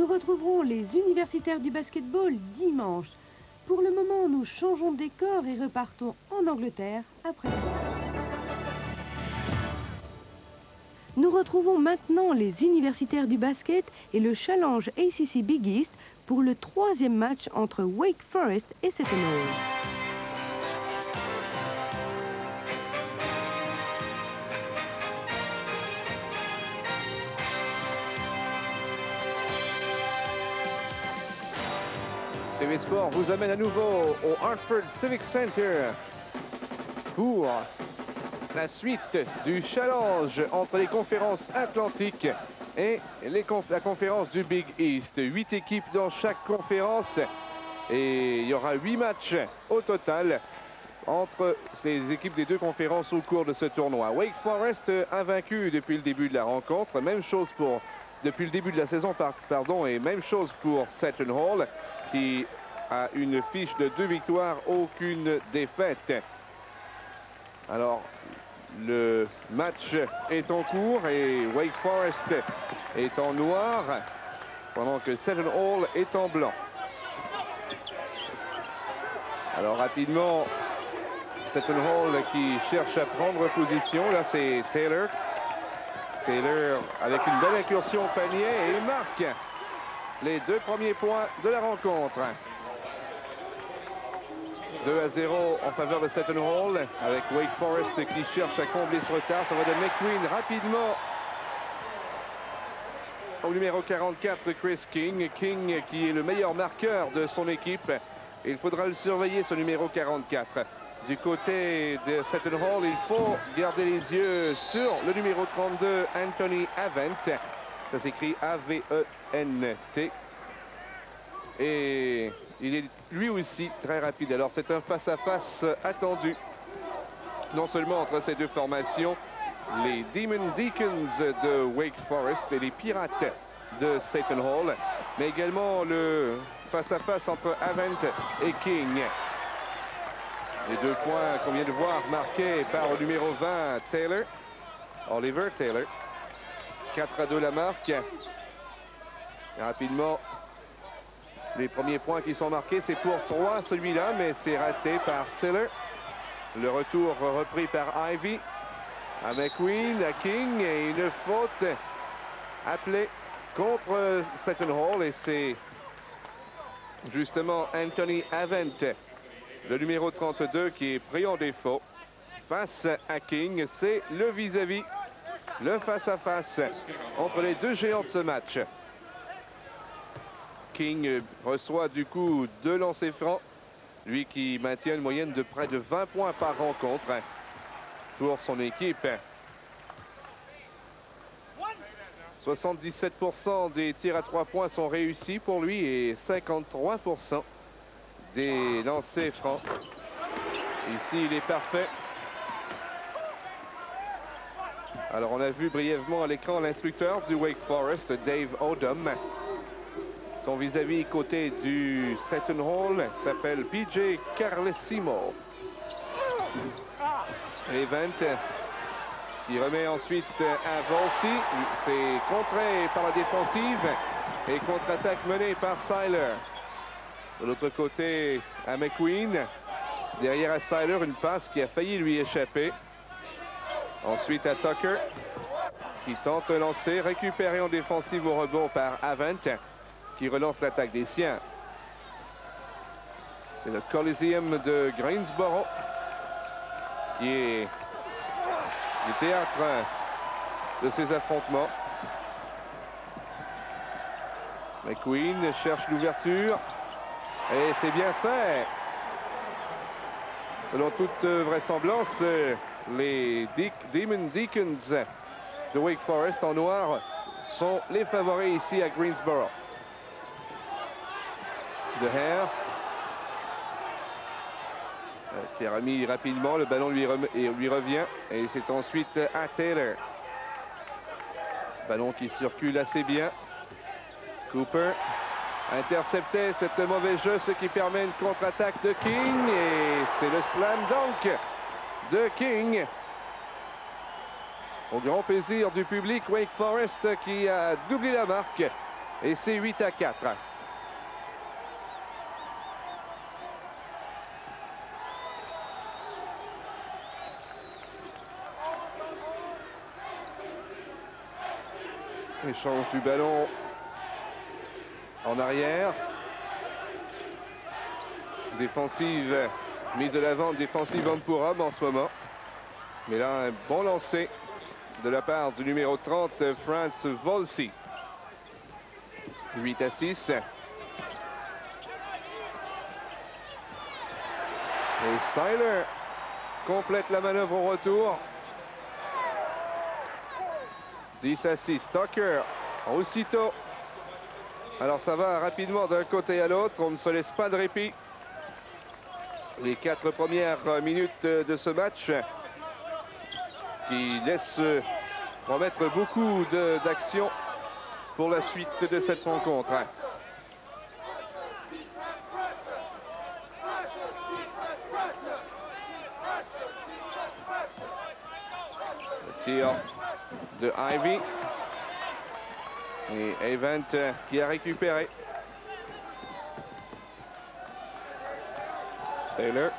Nous retrouverons les universitaires du basketball dimanche. Pour le moment, nous changeons de décor et repartons en Angleterre après la pause. Nous retrouvons maintenant les universitaires du basket et le challenge ACC Big East pour le 3e match entre Wake Forest et Seton Hall. TV Sport vous amène à nouveau au Hartford Civic Center pour la suite du challenge entre les conférences atlantiques et la conférence du Big East. 8 équipes dans chaque conférence et il y aura 8 matchs au total entre les équipes des deux conférences au cours de ce tournoi. Wake Forest invaincu depuis le début de la rencontre, même chose depuis le début de la saison, pardon, et même chose pour Seton Hall qui a une fiche de 2 victoires, aucune défaite. Alors, le match est en cours et Wake Forest est en noir, pendant que Seton Hall est en blanc. Alors, rapidement, Seton Hall qui cherche à prendre position. Là, c'est Taylor. Taylor avec une belle incursion au panier et il marque les 2 premiers points de la rencontre. 2-0 en faveur de Seton Hall avec Wake Forest qui cherche à combler ce retard. Ça va de McQueen rapidement au numéro 44 Chris King. King qui est le meilleur marqueur de son équipe. Et il faudra le surveiller, ce numéro 44. Du côté de Seton Hall, il faut garder les yeux sur le numéro 32, Anthony Avent. Ça s'écrit A-V-E-N-T. Et il est lui aussi très rapide. Alors c'est un face-à-face attendu. Non seulement entre ces deux formations, les Demon Deacons de Wake Forest et les Pirates de Seton Hall, mais également le face-à-face entre Avent et King. Les 2 points qu'on vient de voir marqués par le numéro 20, Taylor, Oliver Taylor. 4-2 la marque. Et rapidement, les premiers points qui sont marqués, c'est pour 3 celui-là, mais c'est raté par Siller. Le retour repris par Ivy. À McQueen, à King, et une faute appelée contre Seton Hall. Et c'est justement Anthony Avent, le numéro 32, qui est pris en défaut face à King. C'est le vis-à-vis, le face-à-face entre les deux géants de ce match. King reçoit du coup 2 lancers francs. Lui qui maintient une moyenne de près de 20 points par rencontre pour son équipe. 77% des tirs à 3 points sont réussis pour lui et 53% des lancers francs. Ici, il est parfait. Alors, on a vu brièvement à l'écran l'instructeur du Wake Forest, Dave Odom. Son vis-à-vis côté du Seton Hall s'appelle PJ Carlesimo. Event qui remet ensuite à Volsi. C'est contré par la défensive et contre-attaque menée par Seiler. De l'autre côté, à McQueen. Derrière à Seiler, une passe qui a failli lui échapper. Ensuite à Tucker, qui tente de lancer, récupéré en défensive au rebond par Avent, qui relance l'attaque des siens. C'est le Coliseum de Greensboro qui est le théâtre de ces affrontements. McQueen cherche l'ouverture et c'est bien fait. Selon toute vraisemblance, les Demon Deacons de Wake Forest en noir sont les favoris ici à Greensboro. De Hare qui a remis rapidement, le ballon lui revient et c'est ensuite à Taylor. Ballon qui circule assez bien. Cooper interceptait cette mauvais jeu, ce qui permet une contre-attaque de King et c'est le slam dunk de King. Au grand plaisir du public, Wake Forest qui a doublé la marque Et c'est 8-4. Échange du ballon en arrière. Défensive mise de l'avant, défensive homme pour homme en ce moment. Mais là, un bon lancer de la part du numéro 30, Franz Volsi. 8-6. Et Seiler complète la manœuvre au retour. 10-6. Tucker aussitôt. Alors ça va rapidement d'un côté à l'autre. On ne se laisse pas de répit. Les 4 premières minutes de ce match qui laissent promettre beaucoup d'actions pour la suite de cette rencontre. Le tir de Ivy. Et Event qui a récupéré. Taylor.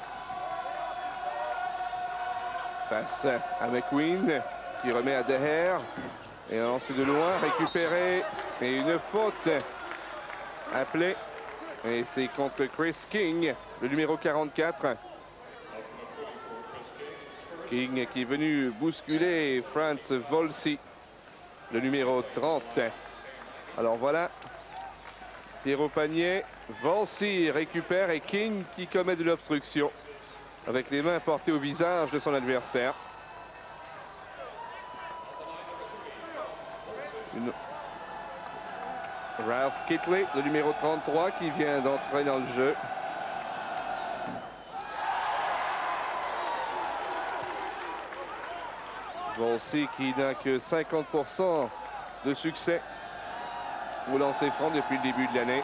Face à McQueen qui remet à De Haer. Et un lancer de loin récupéré. Et une faute appelée. Et c'est contre Chris King, le numéro 44. King qui est venu bousculer Franz Volsi, le numéro 30. Alors voilà, tir au panier, Volsi récupère et King qui commet de l'obstruction avec les mains portées au visage de son adversaire. Ralph Kitley, le numéro 33, qui vient d'entrer dans le jeu. Volsi qui n'a que 50% de succès au lancer franc depuis le début de l'année.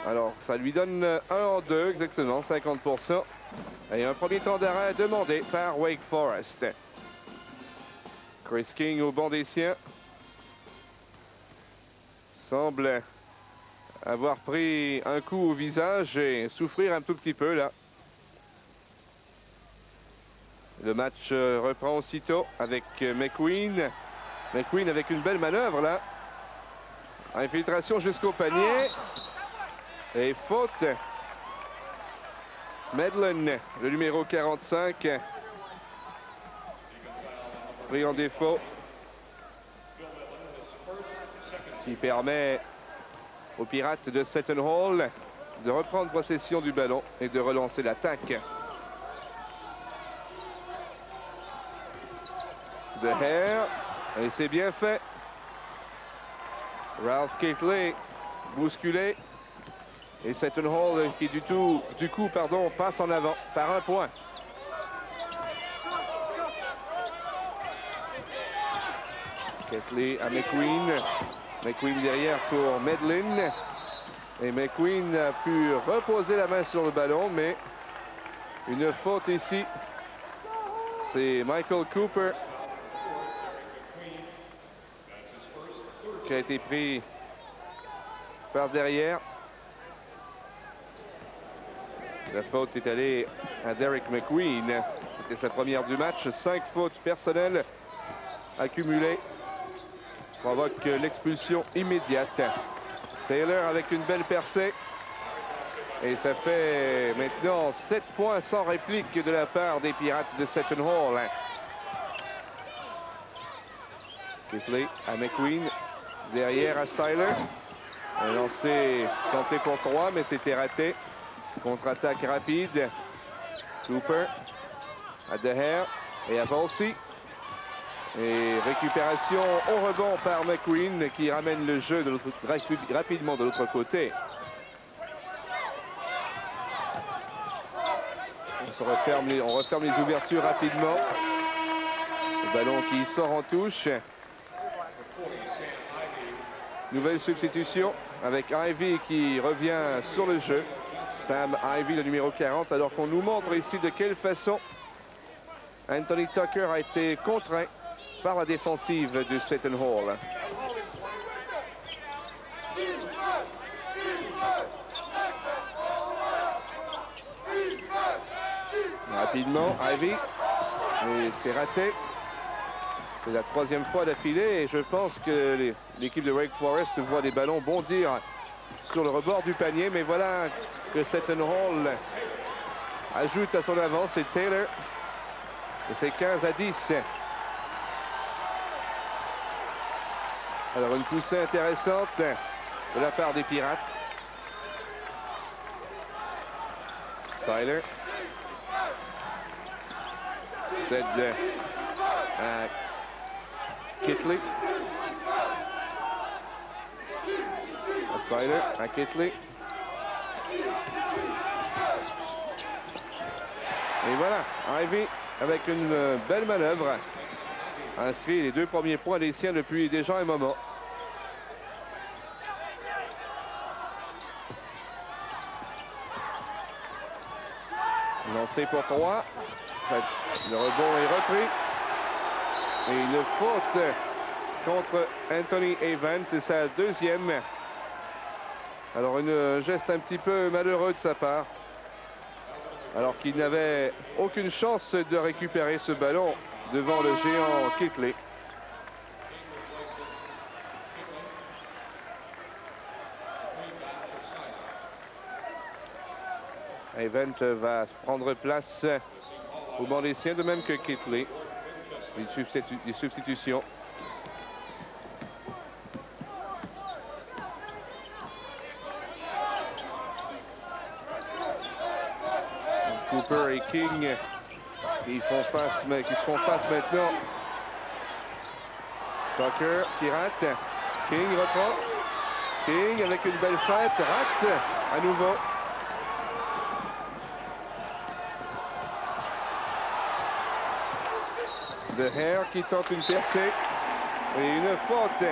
Alors ça lui donne 1 en 2 exactement, 50%. Et un premier temps d'arrêt demandé par Wake Forest. Chris King au banc des siens semble avoir pris un coup au visage et souffrir un tout petit peu là. Le match reprend aussitôt avec McQueen. McQueen avec une belle manœuvre là. Infiltration jusqu'au panier. Et faute. Medlin, le numéro 45. Pris en défaut. Qui permet aux Pirates de Seton Hall de reprendre possession du ballon et de relancer l'attaque. De Haer, et c'est bien fait. Ralph Kitley bousculé. Et Seton Hall qui du coup passe en avant par 1 point. Kitley à McQueen. McQueen derrière pour Medlin. Et McQueen a pu reposer la main sur le ballon, mais une faute ici. C'est Michael Cooper qui a été pris par derrière. La faute est allée à Derek McQueen. C'était sa première du match. 5 fautes personnelles accumulées provoque l'expulsion immédiate. Taylor avec une belle percée. Et ça fait maintenant 7 points sans réplique de la part des Pirates de Seton Hall. Kitley à McQueen. Derrière à Seiler. Un lancer tenté pour 3, mais c'était raté. Contre-attaque rapide. Cooper à De Haer et à Volsi. Et récupération au rebond par McQueen qui ramène le jeu rapidement de l'autre côté. On referme les ouvertures rapidement. Le ballon qui sort en touche. Nouvelle substitution avec Ivy qui revient sur le jeu. Sam Ivy, le numéro 40, alors qu'on nous montre ici de quelle façon Anthony Tucker a été contraint par la défensive de Seton Hall. Rapidement, Ivy. Et c'est raté. C'est la 3e fois d'affilée et je pense que l'équipe de Wake Forest voit des ballons bondir sur le rebord du panier. Mais voilà que Seton Hall ajoute à son avance. C'est Taylor. Et c'est 15-10. Alors une poussée intéressante de la part des Pirates. Seiler. Cède à Kitley. À Seiler, à Kitley. Et voilà, Ivy avec une belle manœuvre a inscrit les 2 premiers points des siens depuis déjà un moment. Lancé pour 3. Le rebond est repris. Et une faute contre Anthony Evans. C'est sa 2e. Alors un geste un petit peu malheureux de sa part. Alors qu'il n'avait aucune chance de récupérer ce ballon devant le géant Kitley. Evans va prendre place au banc des siens, de même que Kitley. Des substitutions. Cooper et King qui se font face maintenant. Tucker qui rate. King reprend. King avec une belle fête, rate à nouveau. De Hare qui tente une percée et une faute.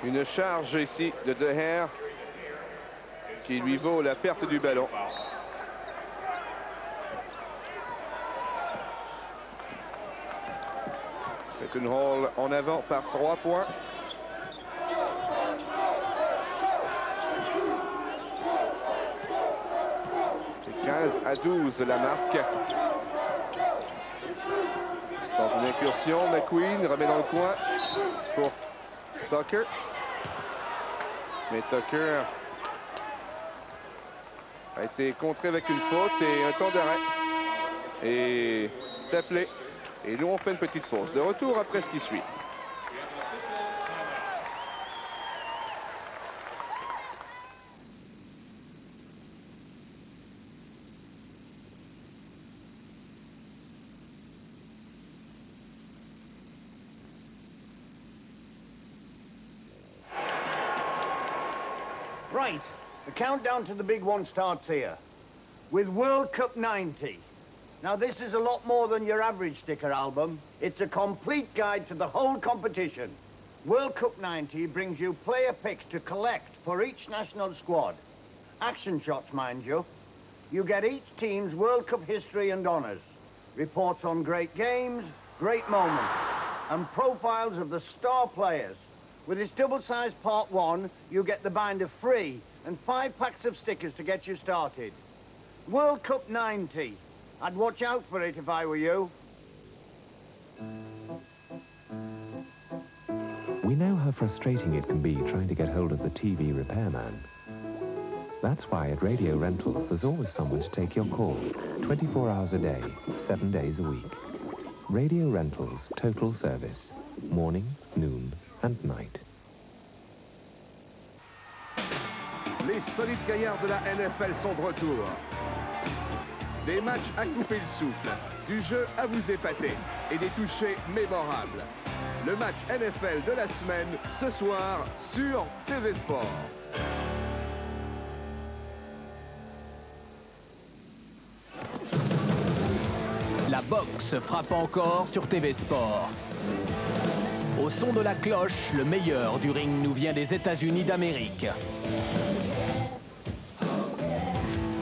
Une charge ici de Hare qui lui vaut la perte du ballon. C'est une Hall en avant par 3 points. C'est 15-12 la marque. Dans une incursion, McQueen remet dans le coin pour Tucker. Mais Tucker a été contré avec une faute et un temps d'arrêt. Et appelé. Et nous on fait une petite pause. De retour après ce qui suit. Right, the countdown to the big one starts here with World Cup 90. Now this is a lot more than your average sticker album. It's a complete guide to the whole competition. World Cup 90 brings you player picks to collect for each national squad. Action shots, mind you. You get each team's World Cup history and honours. Reports on great games, great moments, and profiles of the star players. With this double-sized part 1, you get the binder free and 5 packs of stickers to get you started. World Cup 90. I'd watch out for it if I were you. We know how frustrating it can be trying to get hold of the TV repairman. That's why at Radio Rentals there's always someone to take your call, 24 hours a day, 7 days a week. Radio Rentals, total service, morning, noon and night. Les solides gaillards de la NFL sont de retour. Des matchs à couper le souffle, du jeu à vous épater et des touchés mémorables. Le match NFL de la semaine, ce soir, sur TV Sport. La boxe frappe encore sur TV Sport. Au son de la cloche, le meilleur du ring nous vient des États-Unis d'Amérique.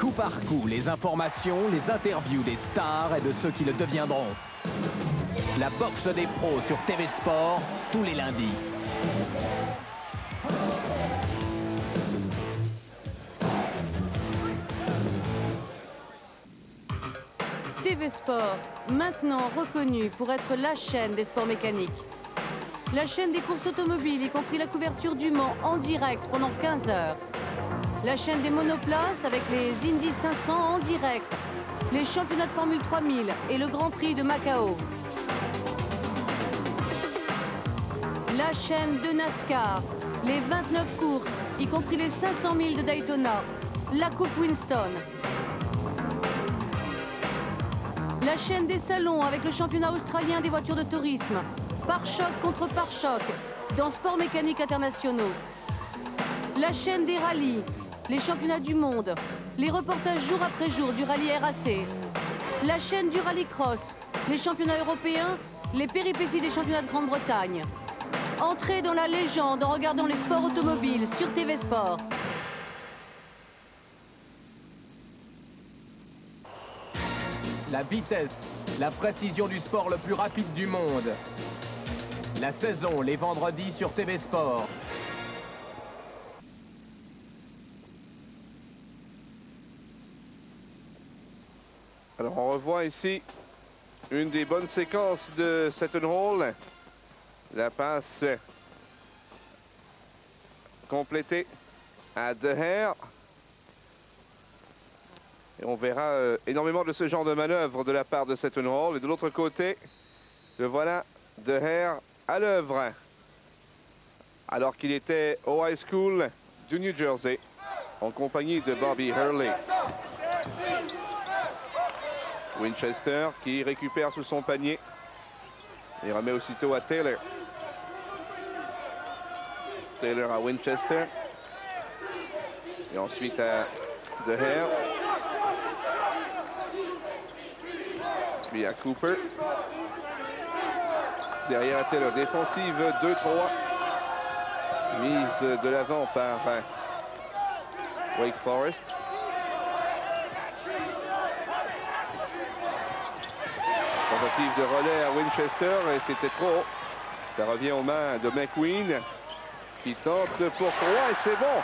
Coup par coup, les informations, les interviews des stars et de ceux qui le deviendront. La boxe des pros sur TV Sport, tous les lundis. TV Sport, maintenant reconnue pour être la chaîne des sports mécaniques. La chaîne des courses automobiles, y compris la couverture du Mans en direct pendant 15 heures. La chaîne des monoplaces avec les Indy 500 en direct, les championnats de Formule 3000 et le Grand Prix de Macao. La chaîne de NASCAR, les 29 courses, y compris les 500 000 de Daytona, la Coupe Winston. La chaîne des salons avec le championnat australien des voitures de tourisme, pare-choc contre pare-choc, dans sports mécaniques internationaux. La chaîne des rallyes, les championnats du monde, les reportages jour après jour du rallye RAC. La chaîne du rallycross, les championnats européens, les péripéties des championnats de Grande-Bretagne. Entrez dans la légende en regardant les sports automobiles sur TV Sport. La vitesse, la précision du sport le plus rapide du monde. La saison, les vendredis sur TV Sport. Alors on revoit ici une des bonnes séquences de Seton Hall. La passe complétée à De Hare. Et on verra énormément de ce genre de manœuvre de la part de Seton Hall. Et de l'autre côté, le voilà De Hare à l'œuvre. Alors qu'il était au high school du New Jersey, en compagnie de Bobby Hurley. Winchester qui récupère sous son panier. Et remet aussitôt à Taylor. Taylor à Winchester. Et ensuite à De Hare. Puis à Cooper. Derrière à Taylor. Défensive 2-3. Mise de l'avant par Wake Forest. Tentative de relais à Winchester et c'était trop haut. Ça revient aux mains de McQueen qui tente pour 3 et c'est bon.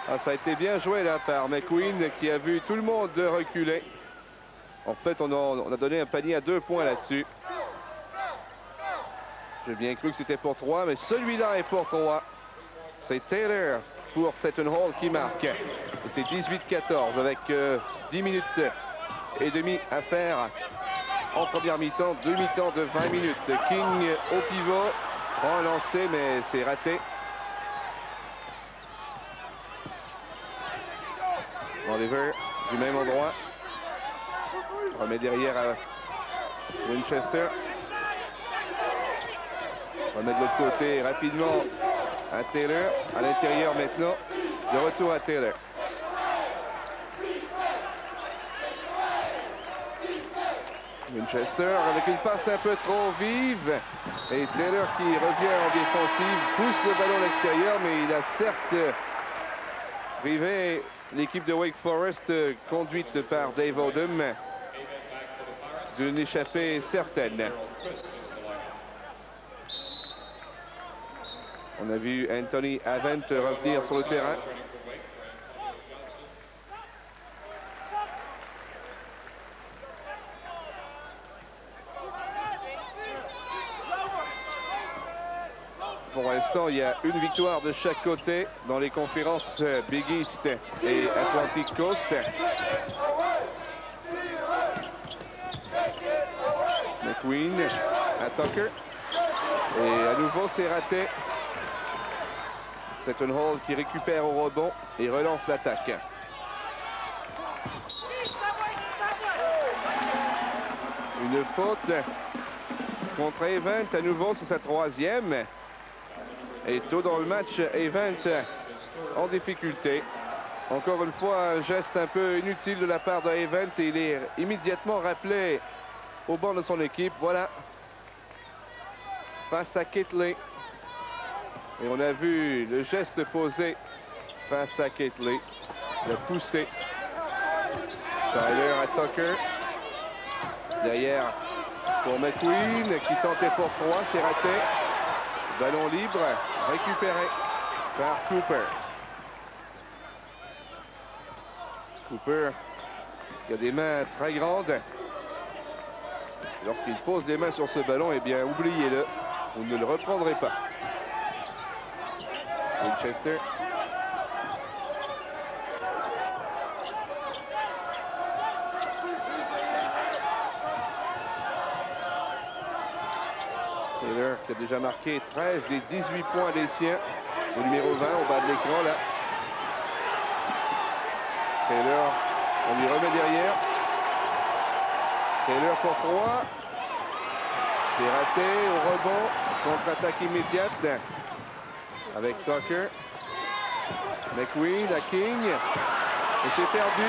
Ah, ça a été bien joué là par McQueen qui a vu tout le monde reculer. En fait, on a donné un panier à 2 points là-dessus. J'ai bien cru que c'était pour 3, mais celui-là est pour 3. C'est Taylor pour Seton Hall qui marque. Et c'est 18-14 avec 10 minutes et demi à faire en première mi-temps. 2 mi-temps de 20 minutes. King au pivot, prend un lancer, mais c'est raté. Oliver du même endroit. Remet derrière à Winchester. Remet de l'autre côté rapidement à Taylor. À l'intérieur maintenant. De retour à Taylor. Winchester avec une passe un peu trop vive. Et Taylor qui revient en défensive. Pousse le ballon à l'extérieur. Mais il a certes privé l'équipe de Wake Forest conduite par Dave Odom d'une échappée certaine. On a vu Anthony Avent revenir sur le terrain. Pour l'instant, il y a une victoire de chaque côté dans les conférences Big East et Atlantic Coast. McQueen à Tucker. Et à nouveau, c'est raté. Seton Hall qui récupère au rebond et relance l'attaque. Une faute contre Avent. À nouveau, c'est sa 3e. Et tôt dans le match, Avent en difficulté. Encore une fois, un geste un peu inutile de la part de Avent. Et il est immédiatement rappelé au banc de son équipe. Voilà. Face à Kitley. Et on a vu le geste posé face à Kitley. Le poussé. Tyler à Tucker. Derrière pour McQueen qui tentait pour 3. C'est raté. Ballon libre, récupéré par Cooper. Cooper qui a des mains très grandes. Lorsqu'il pose les mains sur ce ballon, eh bien, oubliez-le, vous ne le reprendrez pas. Winchester. Taylor qui a déjà marqué 13 des 18 points des siens. Le numéro 20 au bas de l'écran là. Taylor, on lui remet derrière. Taylor pour 3. C'est raté au rebond. Contre-attaque immédiate avec Tucker. McQueen à King. Et c'est perdu.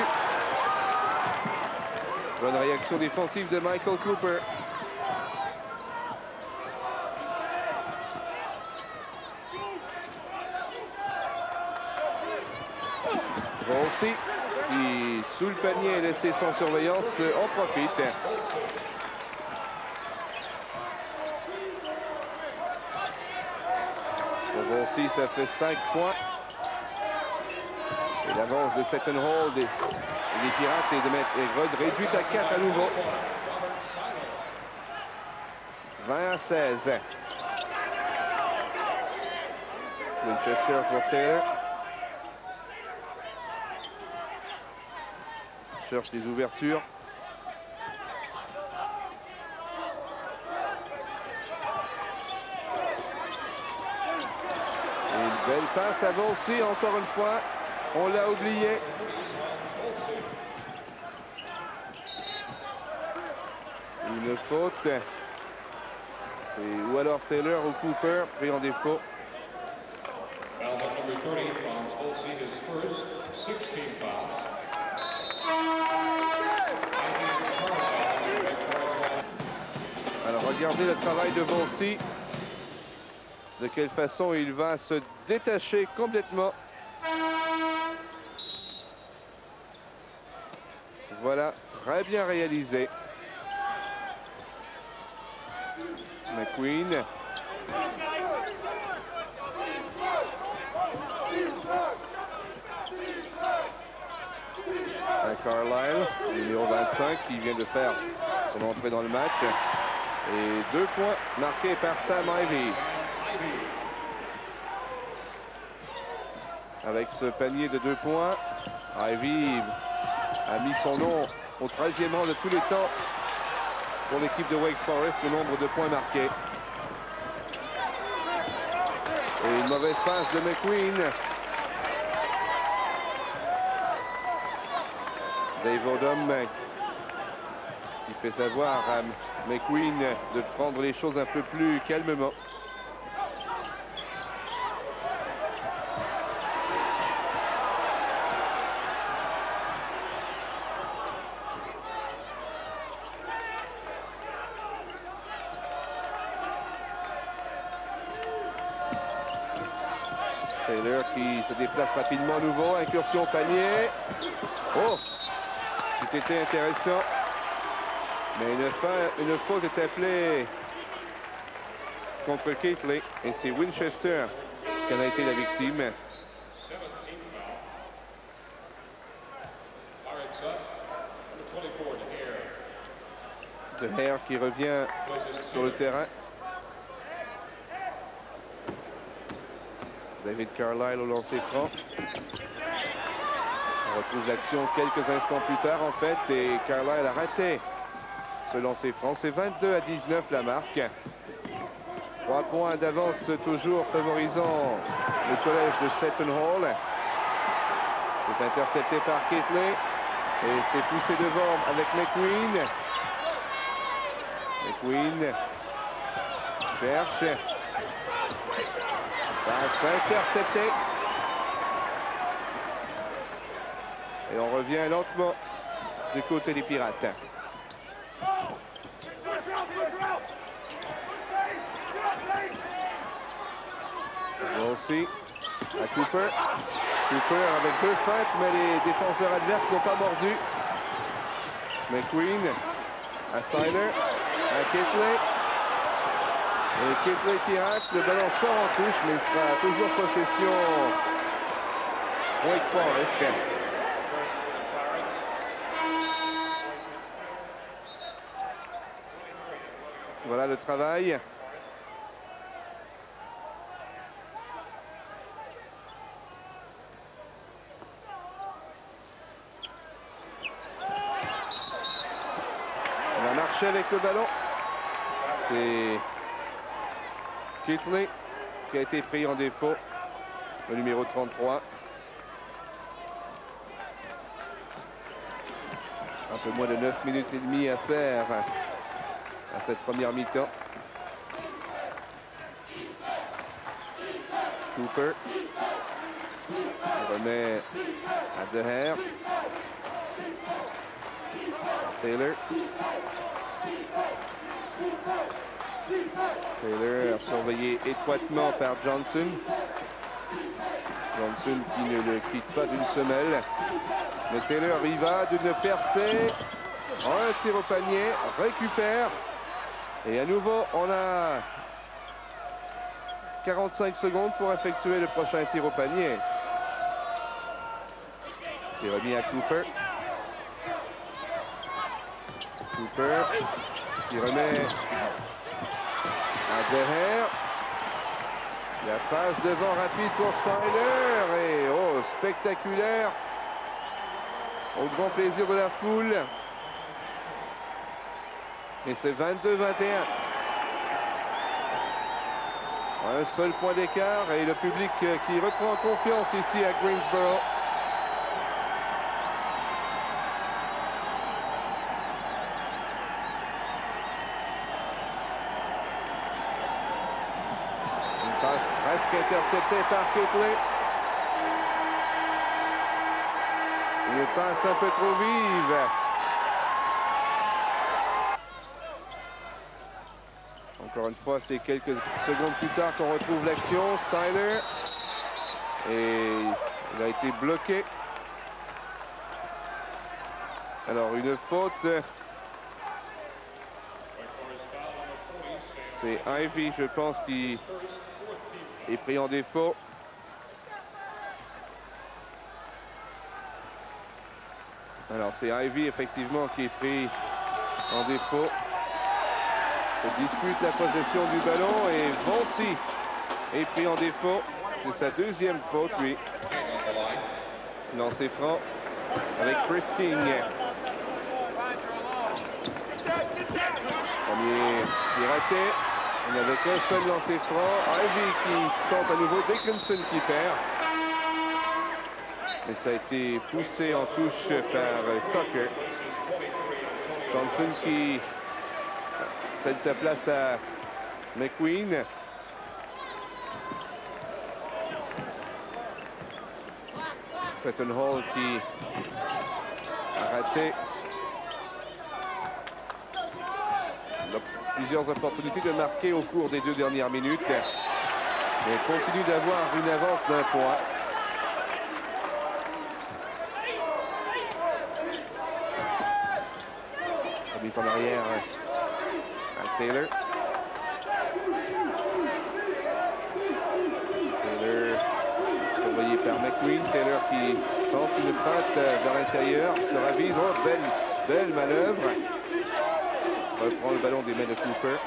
Bonne réaction défensive de Michael Cooper. Volsey, qui sous le panier est laissé sans surveillance, en profite. Pour Volsey, ça fait 5 points. Et l'avance de second hold des Pirates est de mettre réduite à 4 à nouveau. 20-16. Winchester pour Taylor. Cherche les ouvertures. Et une belle passe avancée encore une fois. On l'a oublié. Une faute. Ou alors Taylor ou Cooper pris en défaut. Alors regardez le travail de Volsey. De quelle façon il va se détacher complètement. Voilà, très bien réalisé. McQueen. Carlisle, numéro 25, qui vient de faire son entrée dans le match. Et 2 points marqués par Sam Ivey. Avec ce panier de 2 points, Ivey a mis son nom au 13e rang de tous les temps pour l'équipe de Wake Forest, le nombre de points marqués. Et une mauvaise passe de McQueen. Dave Odom qui fait savoir à McQueen de prendre les choses un peu plus calmement. Taylor qui se déplace rapidement à nouveau, incursion au panier. Oh! C'était intéressant. Mais une faute est appelée contre Keithley. Et c'est Winchester qui en a été la victime. De Hare qui revient sur le terrain. David Carlisle au lancer franc. On retrouve l'action quelques instants plus tard en fait et Carlisle a raté ce lancer franc. C'est 22-19 la marque. 3 points d'avance toujours favorisant le collège de Seton Hall. C'est intercepté par Keithley et c'est poussé devant avec McQueen. McQueen cherche. Passe intercepté. Et on revient lentement du côté des Pirates. Aussi à Cooper. Cooper avec 2 feintes, mais les défenseurs adverses n'ont pas mordu. McQueen à Seiler, à Keithley. Et Keithley qui rate, le ballon sort en touche, mais sera toujours possession Wake Forest. Voilà le travail. On a marché avec le ballon. C'est Keithley qui a été pris en défaut, le numéro 33. Un peu moins de 9 minutes et demie à faire à cette première mi-temps. Cooper remet à De Geer. Taylor. Taylor surveillé étroitement par Johnson. Johnson qui ne le quitte pas d'une semelle. Mais Taylor y va d'une percée. Un tir au panier, récupère. Et à nouveau, on a 45 secondes pour effectuer le prochain tir au panier. C'est remis à Cooper. Cooper qui remet à De Geer. La passe devant rapide pour Seiler. Et oh, spectaculaire. Au grand plaisir de la foule. Et c'est 22-21. Un seul point d'écart et le public qui reprend confiance ici à Greensboro. Une passe presque interceptée par Keithley. Une passe un peu trop vive. Encore une fois, c'est quelques secondes plus tard qu'on retrouve l'action. Seiler. Et il a été bloqué. Alors, une faute. C'est Ivy, je pense, qui est pris en défaut. Alors, c'est Ivy, effectivement, qui est pris en défaut. Il dispute la possession du ballon et Vonsi est pris en défaut. C'est sa deuxième faute, lui. Lancé franc avec Chris King. Premier qui raté. Il n'y avait qu'un seul lancé franc. Ivy qui tente à nouveau. Dickinson qui perd. Mais ça a été poussé en touche par Tucker. Johnson qui cède sa place à McQueen. Seton Hall qui a raté. Il a plusieurs opportunités de marquer au cours des 2 dernières minutes. Mais continue d'avoir une avance d'un point. Remise en arrière à Taylor. Taylor surveillé par McQueen. Taylor qui tente une feinte vers l'intérieur. Se ravise. Oh, belle manœuvre. Reprend le ballon des mains de Cooper.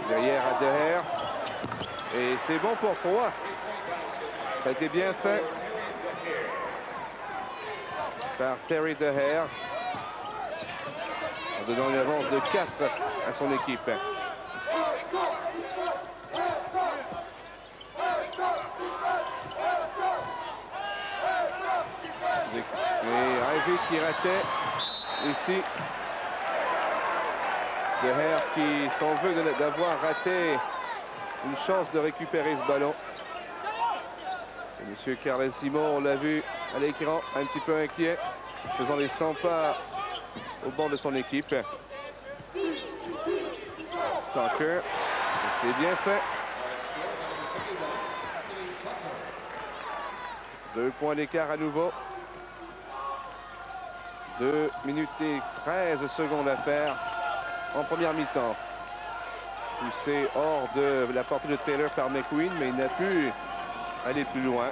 Derrière à De Geer. Et c'est bon pour 3. Ça a été bien fait par Terry De Geer, en donnant une avance de 4 à son équipe. Et Ivy qui ratait ici. De Geer qui s'en veut d'avoir raté une chance de récupérer ce ballon. Et monsieur Carles Simon, on l'a vu à l'écran, un petit peu inquiet, faisant les 100 pas au banc de son équipe. Tucker, c'est bien fait. 2 points d'écart à nouveau. 2 minutes et 13 secondes à faire en première mi-temps. Poussé hors de la portée de Taylor par McQueen, mais il n'a pu aller plus loin.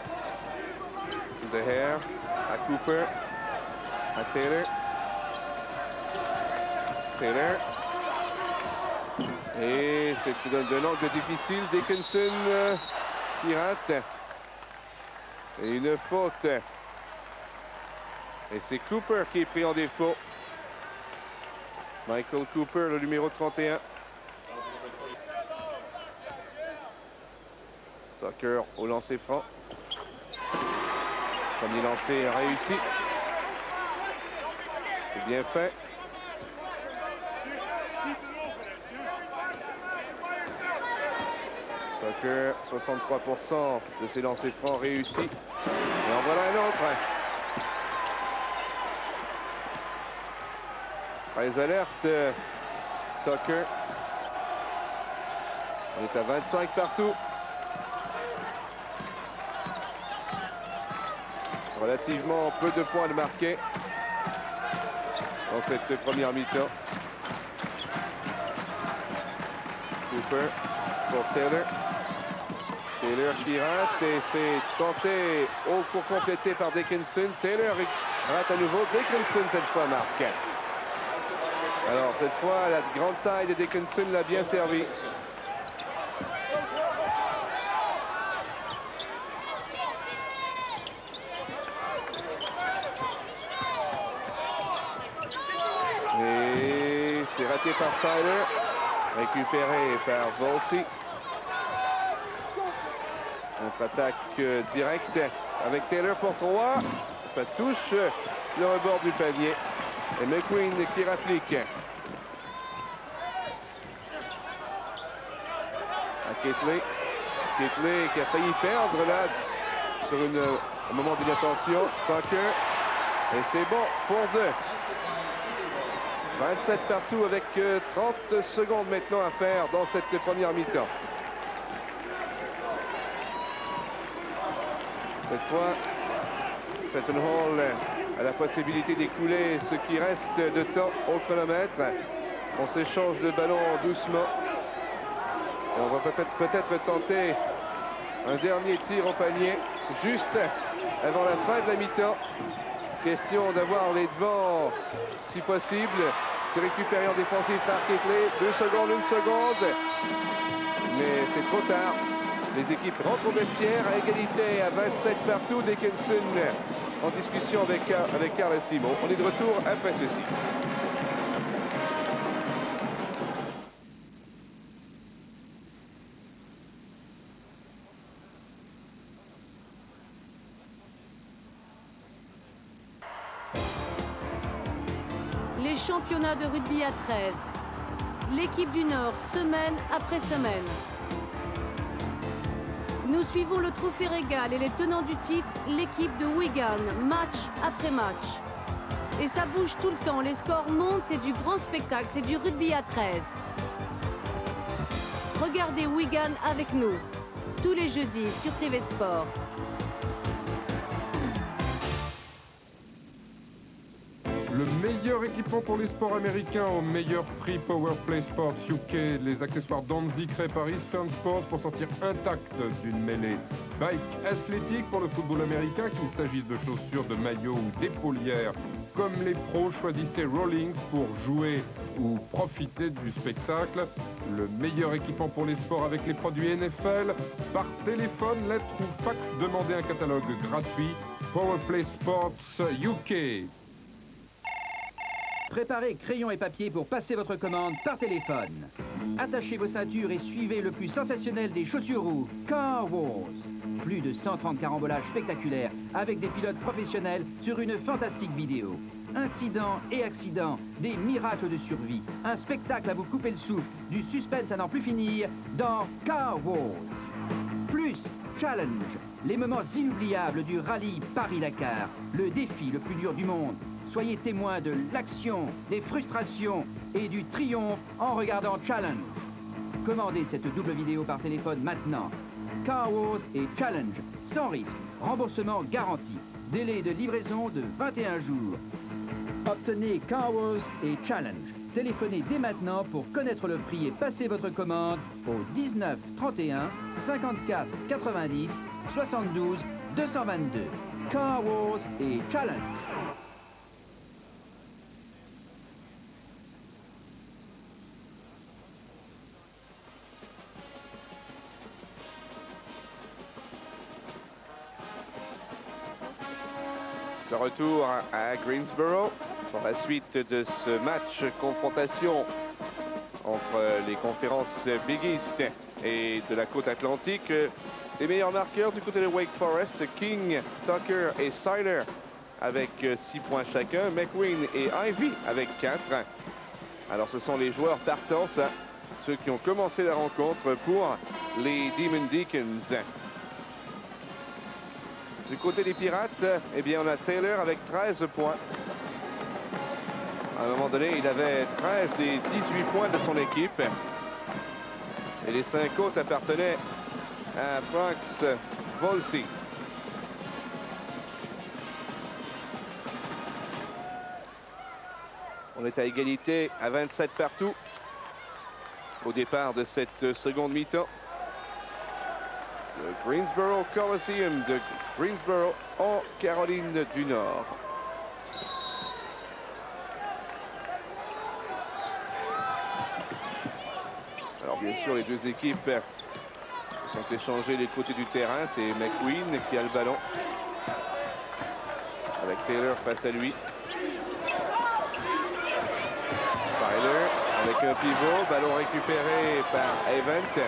De Geer à Cooper, à Taylor. Taylor. Et c'est d'un angle difficile. Dickinson qui rate. Et une faute. Et c'est Cooper qui est pris en défaut. Michael Cooper, le numéro 31. Tucker au lancer franc. Premier lancer réussi. C'est bien fait. Tucker, 63% de ses lancers francs réussis. Et en voilà un autre. Très alerte, Tucker. On est à 25 partout. Relativement peu de points de marqués dans cette première mi-temps. Cooper pour Taylor. Taylor qui rate et c'est tenté pour compléter par Dickinson. Taylor rate à nouveau. Dickinson cette fois marque. Alors cette fois la grande taille de Dickinson l'a bien servi. Et c'est raté par Siler, récupéré par Volsi. Contre-attaque directe avec Taylor pour 3. Ça touche le rebord du panier. Et McQueen qui rapplique. À Kitley. Kitley qui a failli perdre là sur un moment d'inattention. Tucker. Et c'est bon pour 2. 27 partout avec 30 secondes maintenant à faire dans cette première mi-temps. Cette fois, Seton Hall a la possibilité d'écouler ce qui reste de temps au chronomètre. On s'échange de ballon doucement. Et on va peut-être tenter un dernier tir au panier juste avant la fin de la mi-temps. Question d'avoir les devants si possible. C'est récupéré en défensive par Kitley. 2 secondes, 1 seconde. Mais c'est trop tard. Les équipes rentrent au vestiaire à égalité à 27 partout. Dickinson en discussion avec Carl Simon. On est de retour après ceci. Les championnats de rugby à 13. L'équipe du Nord, semaine après semaine. Nous suivons le trophée régal et les tenants du titre, l'équipe de Wigan, match après match. Et ça bouge tout le temps, les scores montent, c'est du grand spectacle, c'est du rugby à 13. Regardez Wigan avec nous, tous les jeudis sur TV Sport. Le meilleur équipement pour les sports américains au meilleur prix, Power Play Sports UK. Les accessoires Danzy créés par Eastern Sports pour sortir intact d'une mêlée. Bike athlétique pour le football américain, qu'il s'agisse de chaussures, de maillots ou d'épaulières. Comme les pros, choisissez Rawlings pour jouer ou profiter du spectacle. Le meilleur équipement pour les sports avec les produits NFL. Par téléphone, lettre ou fax, demandez un catalogue gratuit. Power Play Sports UK. Préparez crayon et papier pour passer votre commande par téléphone. Attachez vos ceintures et suivez le plus sensationnel des chaussures roues, Car Wars. Plus de 130 carambolages spectaculaires avec des pilotes professionnels sur une fantastique vidéo. Incidents et accidents, des miracles de survie, un spectacle à vous couper le souffle, du suspense à n'en plus finir dans Car Wars. Plus Challenge, les moments inoubliables du rallye Paris-Dakar, le défi le plus dur du monde. Soyez témoins de l'action, des frustrations et du triomphe en regardant Challenge. Commandez cette double vidéo par téléphone maintenant. Car Wars et Challenge, sans risque, remboursement garanti. Délai de livraison de 21 jours. Obtenez Car Wars et Challenge. Téléphonez dès maintenant pour connaître le prix et passer votre commande au 19 31 54 90 72 222. Car Wars et Challenge. retour à Greensboro pour la suite de ce match confrontation entre les conférences Big East et de la côte atlantique. Les meilleurs marqueurs du côté de Wake Forest, King, Tucker et Seiler avec 6 points chacun, McQueen et Ivy avec 4. Alors ce sont les joueurs partants, ceux qui ont commencé la rencontre pour les Demon Deacons. Du côté des Pirates, eh bien, on a Taylor avec 13 points. À un moment donné, il avait 13 des 18 points de son équipe. Et les 5 autres appartenaient à Franks Volsi. On est à égalité à 27 partout au départ de cette seconde mi-temps. Le Greensboro Coliseum de Greensboro en Caroline du Nord. Alors bien sûr, les deux équipes sont échangées les côtés du terrain. C'est McQueen qui a le ballon avec Taylor face à lui. Tyler avec un pivot, ballon récupéré par Event.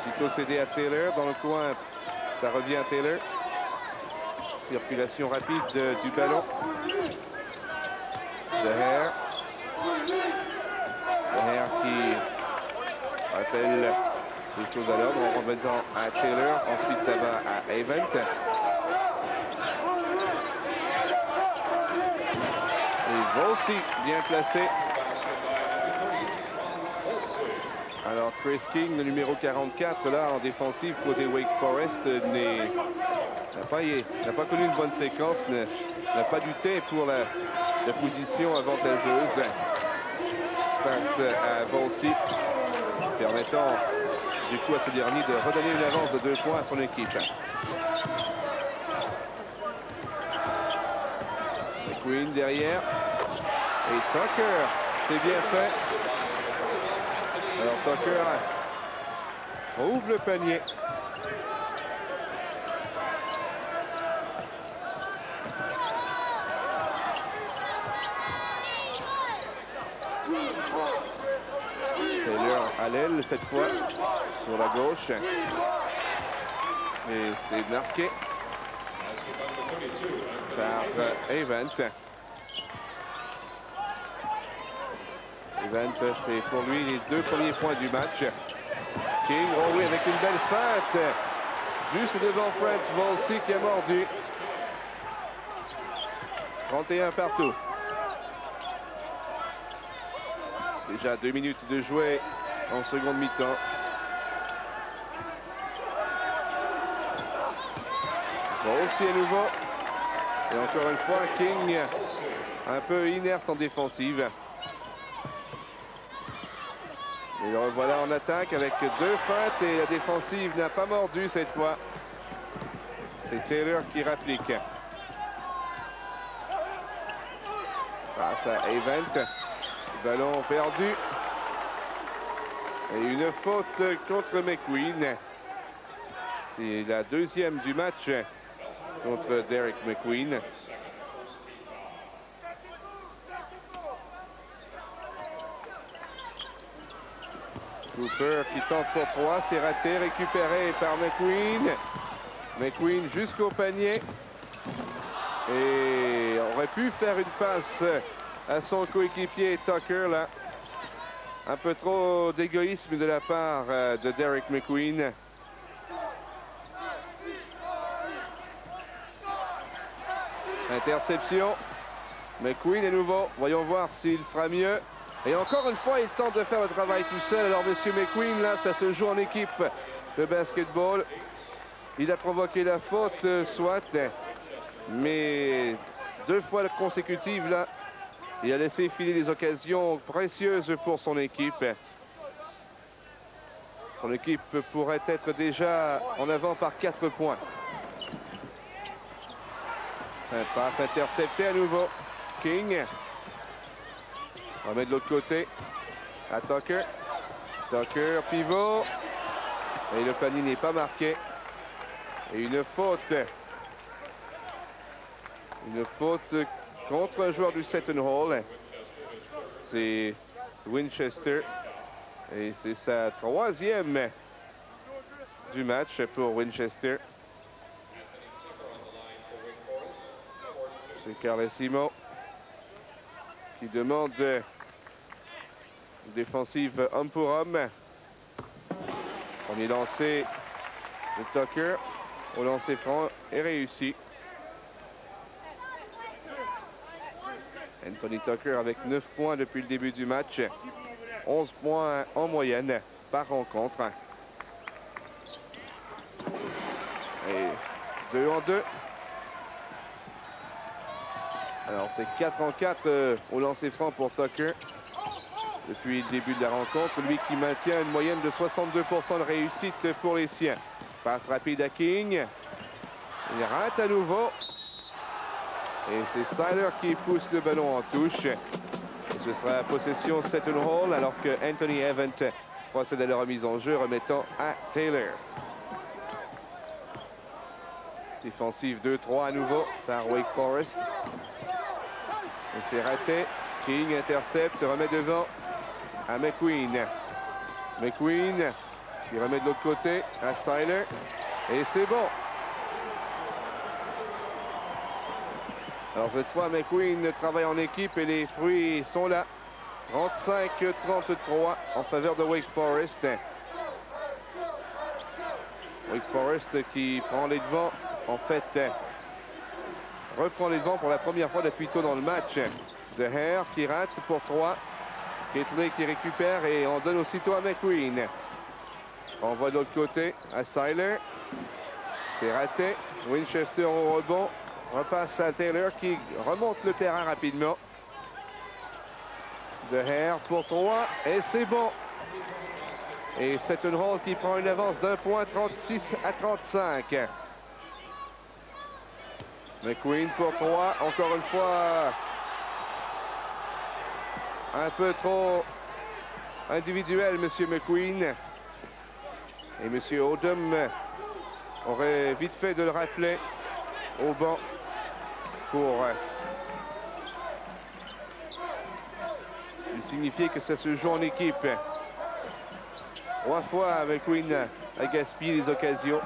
Aussitôt cédé à Taylor dans le coin, ça revient à Taylor. Circulation rapide du ballon. De Hare. Qui rappelle les choses à l'ordre en remettant à Taylor. Ensuite ça va à Event. Et Volsi bien placé. Alors Chris King, le numéro 44, là en défensive côté Wake Forest, n'a pas connu une bonne séquence, n'a pas lutté pour la position avantageuse face à Volsi, permettant du coup à ce dernier de redonner une avance de 2 points à son équipe. McQueen derrière et Tucker, c'est bien fait. Alors Tucker ouvre le panier. Taylor à l'aile cette fois sur la gauche. Et c'est marqué par Event. Event, c'est pour lui les 2 premiers points du match. King, oh oui, avec une belle feinte. Juste devant Franks Volsi qui a mordu. 31 partout. Déjà 2 minutes de jouer en seconde mi-temps. Volsi à nouveau. Et encore une fois, King un peu inerte en défensive. Et le revoilà en attaque avec 2 feintes et la défensive n'a pas mordu cette fois. C'est Taylor qui rapplique. Face à Event. Ballon perdu. Et une faute contre McQueen. C'est la 2e du match contre Derek McQueen. Cooper qui tente pour 3, c'est raté, récupéré par McQueen. McQueen jusqu'au panier. Et aurait pu faire une passe à son coéquipier Tucker là. Un peu trop d'égoïsme de la part de Derek McQueen. Interception. McQueen à nouveau. Voyons voir s'il fera mieux. Et encore une fois, il tente de faire le travail tout seul. Alors, monsieur McQueen, là, ça se joue en équipe de basketball. Il a provoqué la faute, soit. Mais 2 fois consécutives, là, il a laissé filer des occasions précieuses pour son équipe. Son équipe pourrait être déjà en avant par 4 points. Un passe intercepté à nouveau. King. On met de l'autre côté à Tucker. Tucker, pivot. Et le panier n'est pas marqué. Et une faute Une faute contre un joueur du Seton Hall. C'est Winchester. Et c'est sa troisième du match pour Winchester. C'est Carlesimo qui demande une défensive homme pour homme. Premier lancé de Tucker au lancer franc est réussi. Anthony Tucker avec 9 points depuis le début du match. 11 points en moyenne par rencontre. Et 2 en 2. Alors c'est 4 en 4 au lancer franc pour Tucker depuis le début de la rencontre. Lui qui maintient une moyenne de 62% de réussite pour les siens. Passe rapide à King. Il rate à nouveau. Et c'est Seiler qui pousse le ballon en touche. Et ce sera la possession Seton Hall alors que Anthony Evans procède à la remise en jeu remettant à Taylor. Défensive 2-3 à nouveau par Wake Forest. Et c'est raté. King intercepte, remet devant à McQueen. McQueen qui remet de l'autre côté à Seiler. Et c'est bon. Alors cette fois, McQueen travaille en équipe et les fruits sont là. 35-33 en faveur de Wake Forest. Wake Forest qui prend les devants, en fait, reprend les devants pour la première fois depuis tôt dans le match. De Hare qui rate pour 3. Ketley qui récupère et on donne aussitôt à McQueen. On voit de l'autre côté à Seiler. C'est raté. Winchester au rebond. Repasse à Taylor qui remonte le terrain rapidement. De Hare pour 3 et c'est bon. Et c'est une Hall qui prend une avance d'1 point, 36-35. McQueen pour 3, encore une fois un peu trop individuel, monsieur McQueen. Et monsieur Odom aurait vite fait de le rappeler au banc pour lui signifier que ça se joue en équipe. 3 fois McQueen a gaspillé les occasions.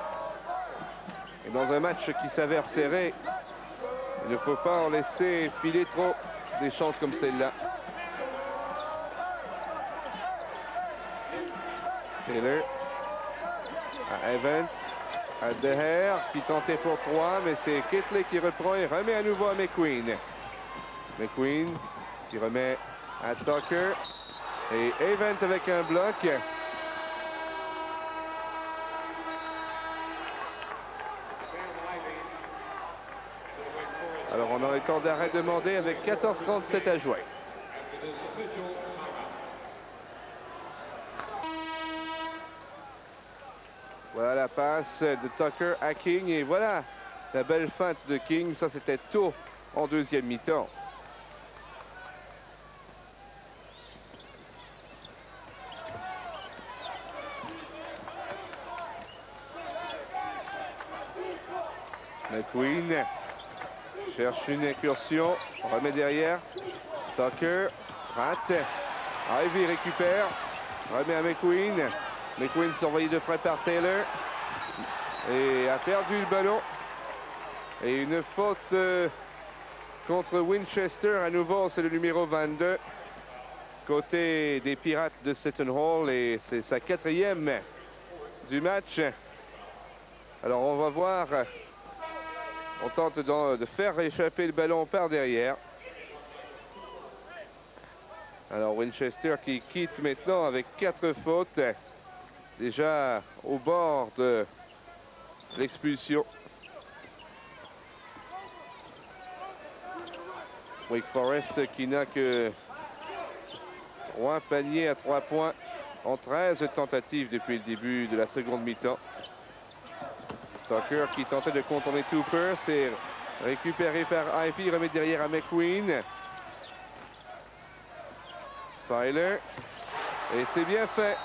Et dans un match qui s'avère serré, il ne faut pas en laisser filer trop des chances comme celle-là. Taylor à Evans. À De Hare qui tentait pour 3, mais c'est Ketley qui reprend et remet à nouveau à McQueen. McQueen qui remet à Tucker. Et Evans avec un bloc. Alors on a un temps d'arrêt demandé avec 14:37 à jouer. Voilà la passe de Tucker à King et voilà la belle feinte de King. Ça, c'était tôt en deuxième mi-temps. McQueen cherche une incursion, remet derrière. Tucker rate. Ivy récupère, remet à McQueen. McQueen surveillé de près par Taylor et a perdu le ballon. Et une faute contre Winchester. À nouveau, c'est le numéro 22 côté des Pirates de Seton Hall et c'est sa 4e du match. Alors on va voir. On tente de faire échapper le ballon par derrière. Alors Winchester qui quitte maintenant avec 4 fautes. Déjà au bord de l'expulsion. Wake Forest qui n'a que 3 paniers à 3 points en 13 tentatives depuis le début de la seconde mi-temps. Tucker qui tentait de contourner Tooper, c'est récupéré par Ivy, remet derrière à McQueen. Seiler, et c'est bien fait.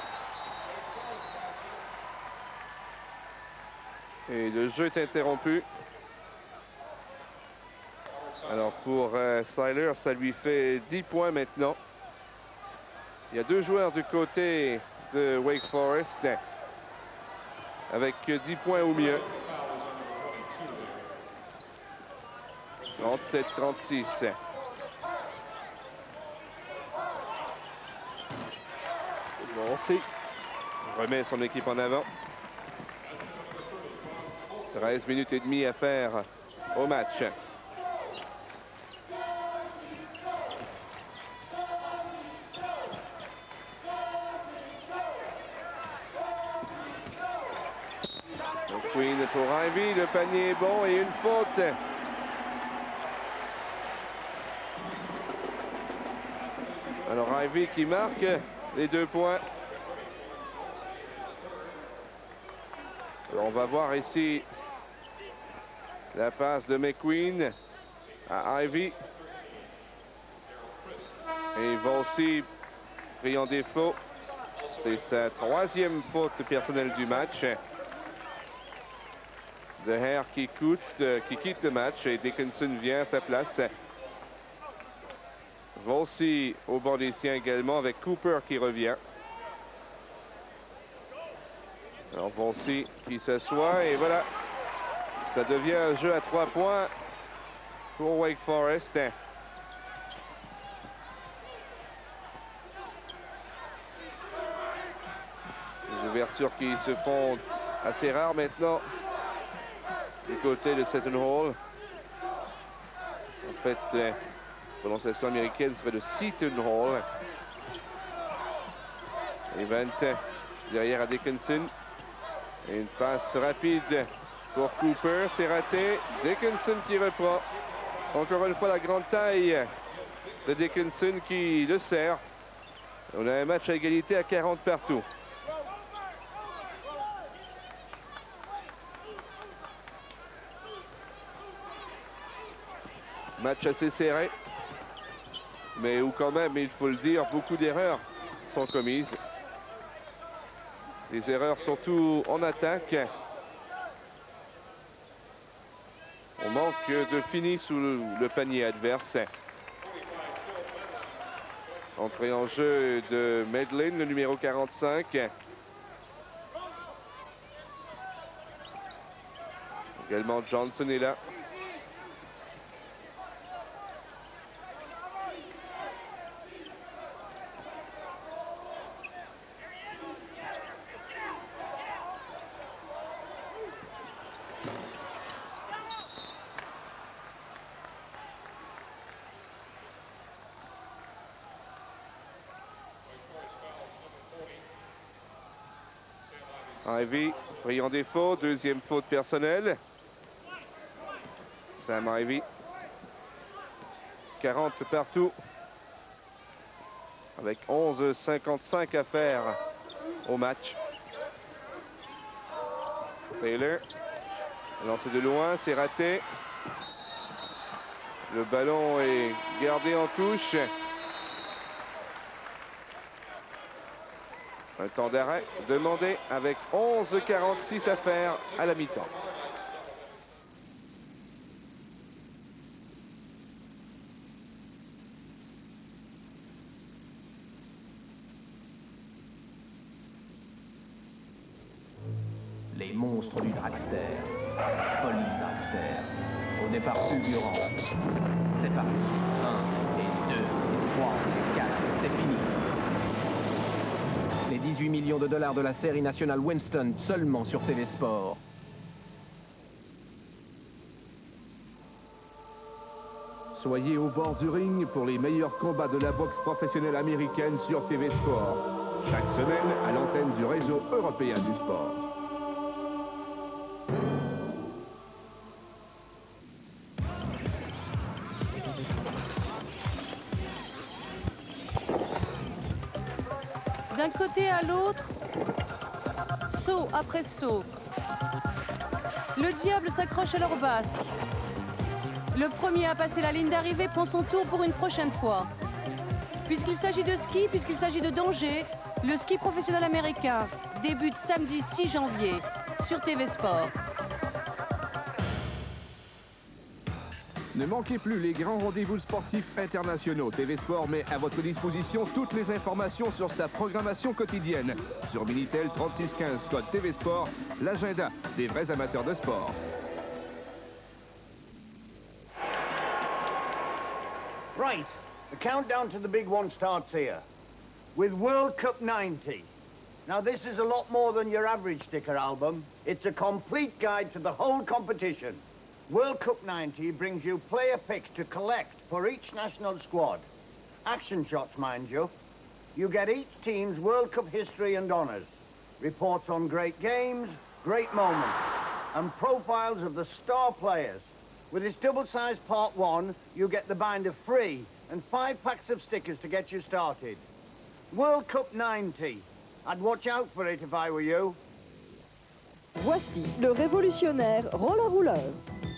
Et le jeu est interrompu. Alors pour Seiler, ça lui fait 10 points maintenant. Il y a 2 joueurs du côté de Wake Forest avec 10 points ou mieux. 37-36. Vaulsey remet son équipe en avant. 13 minutes et demie à faire au match. Queen pour Ivy, le panier est bon et une faute. Alors Ivy qui marque les 2 points. Alors on va voir ici la passe de McQueen à Ivy. Et Vaulsey pris en défaut. C'est sa 3e faute personnelle du match. De Hair qui quitte le match et Dickinson vient à sa place. Vaulsey au bord des siens également avec Cooper qui revient. Alors Vaulsey qui s'assoit et voilà. Ça devient un jeu à 3 points pour Wake Forest. Des ouvertures qui se font assez rares maintenant du côté de Seton Hall. En fait, la prononciation américaine serait de Seton Hall. Event derrière à Dickinson. Et une passe rapide pour Cooper. C'est raté. Dickinson qui reprend. Encore une fois, la grande taille de Dickinson qui le sert. On a un match à égalité à 40 partout. Match assez serré, mais où quand même, il faut le dire, beaucoup d'erreurs sont commises. Les erreurs surtout en attaque. On manque de fini sous le panier adverse. Entrée en jeu de Medlin, le numéro 45. Également Johnson est là. Ivy pris en défaut, 2e faute personnelle. Sam Ivy. 40 partout. Avec 11,55 à faire au match. Taylor. Lancé de loin, c'est raté. Le ballon est gardé en touche. Un temps d'arrêt demandé avec 11,46 à faire à la mi-temps. Les monstres du dragster. Pauline Dragster. Au départ fulgurant. C'est parti. 1 et 2 et 3 et 4. C'est fini. Les 18 millions de dollars de la série nationale Winston seulement sur TV Sport. Soyez au bord du ring pour les meilleurs combats de la boxe professionnelle américaine sur TV Sport. Chaque semaine à l'antenne du réseau européen du sport. D'un côté à l'autre, saut après saut. Le diable s'accroche à leur basque. Le premier à passer la ligne d'arrivée prend son tour pour une prochaine fois. Puisqu'il s'agit de ski, puisqu'il s'agit de danger, le ski professionnel américain débute samedi 6 janvier sur TV Sport. Ne manquez plus les grands rendez-vous sportifs internationaux. TV Sport met à votre disposition toutes les informations sur sa programmation quotidienne. Sur Minitel 3615 code TV Sport, l'agenda des vrais amateurs de sport. Right, the countdown to the big one starts here with World Cup 90. Now this is a lot more than your average sticker album. It's a complete guide to the whole competition. World Cup 90 brings you player picks to collect for each national squad. Action shots, mind you. You get each team's World Cup history and honours. Reports on great games, great moments, and profiles of the star players. With this double-sized part 1, you get the binder free and 5 packs of stickers to get you started. World Cup 90. I'd watch out for it if I were you. Voici le révolutionnaire Roller Ruler.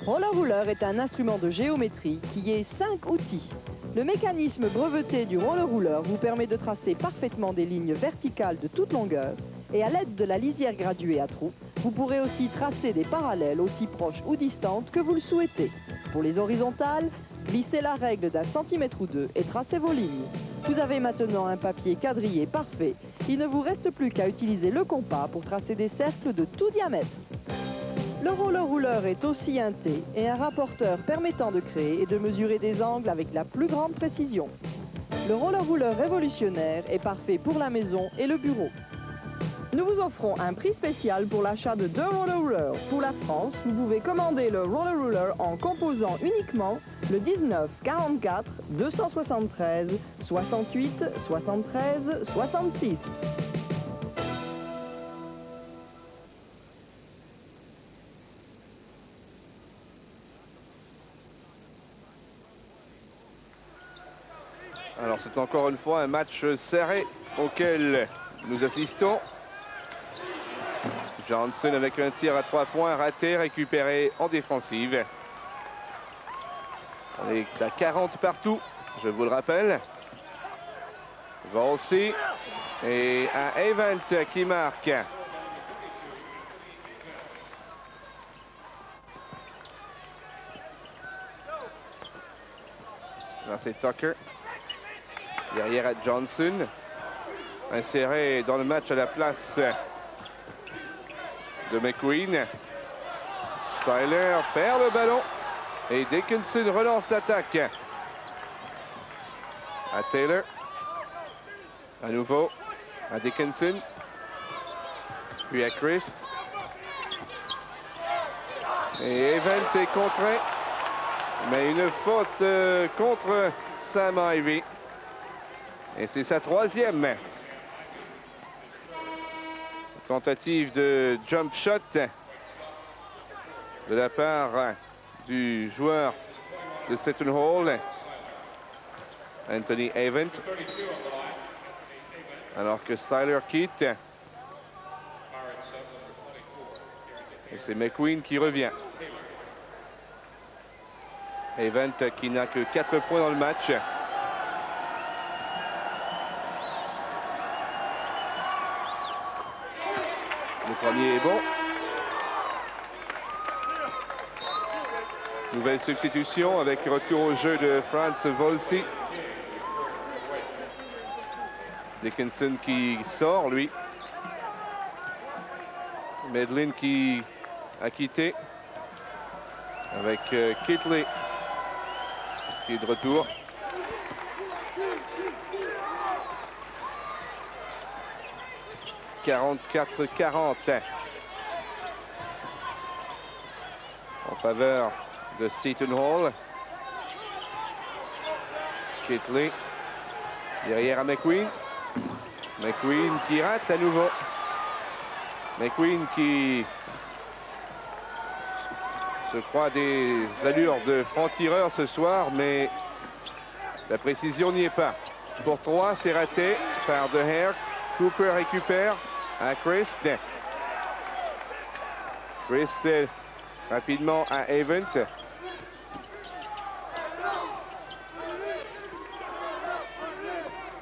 Roller Ruler est un instrument de géométrie qui est 5 outils. Le mécanisme breveté du Roller Ruler vous permet de tracer parfaitement des lignes verticales de toute longueur et à l'aide de la lisière graduée à trous, vous pourrez aussi tracer des parallèles aussi proches ou distantes que vous le souhaitez. Pour les horizontales, glissez la règle d'1 centimètre ou 2 et tracez vos lignes. Vous avez maintenant un papier quadrillé parfait. Il ne vous reste plus qu'à utiliser le compas pour tracer des cercles de tout diamètre. Le Roller Ruler est aussi un T et un rapporteur permettant de créer et de mesurer des angles avec la plus grande précision. Le Roller Ruler révolutionnaire est parfait pour la maison et le bureau. Nous vous offrons un prix spécial pour l'achat de 2 Roller Rulers. Pour la France, vous pouvez commander le Roller Ruler en composant uniquement le 19 44 273 68 73 66. Alors c'est encore une fois un match serré auquel nous assistons. Johnson avec un tir à 3 points raté, récupéré en défensive. On est à 40 partout, je vous le rappelle. Volsi et un Event qui marque. Là c'est Tucker. Derrière à Johnson. Inséré dans le match à la place de McQueen. Seiler perd le ballon et Dickinson relance l'attaque. À Taylor. À nouveau à Dickinson. Puis à Christ. Et Event est contré. Mais une faute contre Sam Ivey. Et c'est sa 3e. Tentative de jump shot de la part du joueur de Seton Hall, Anthony Event. Alors que Seiler quitte. Et c'est McQueen qui revient. Event qui n'a que 4 points dans le match. Le premier est bon. Nouvelle substitution avec retour au jeu de Franz Volsi. Dickinson qui sort, lui. Medlin qui a quitté. Avec Kitley qui est de retour. « 44-40 en faveur de Seton Hall. Kitley derrière à McQueen. McQueen qui rate à nouveau. McQueen qui se croit des allures de franc-tireur ce soir, mais la précision n'y est pas. Pour 3, c'est raté par De Herk. Cooper récupère à Christ. Christ rapidement à Event.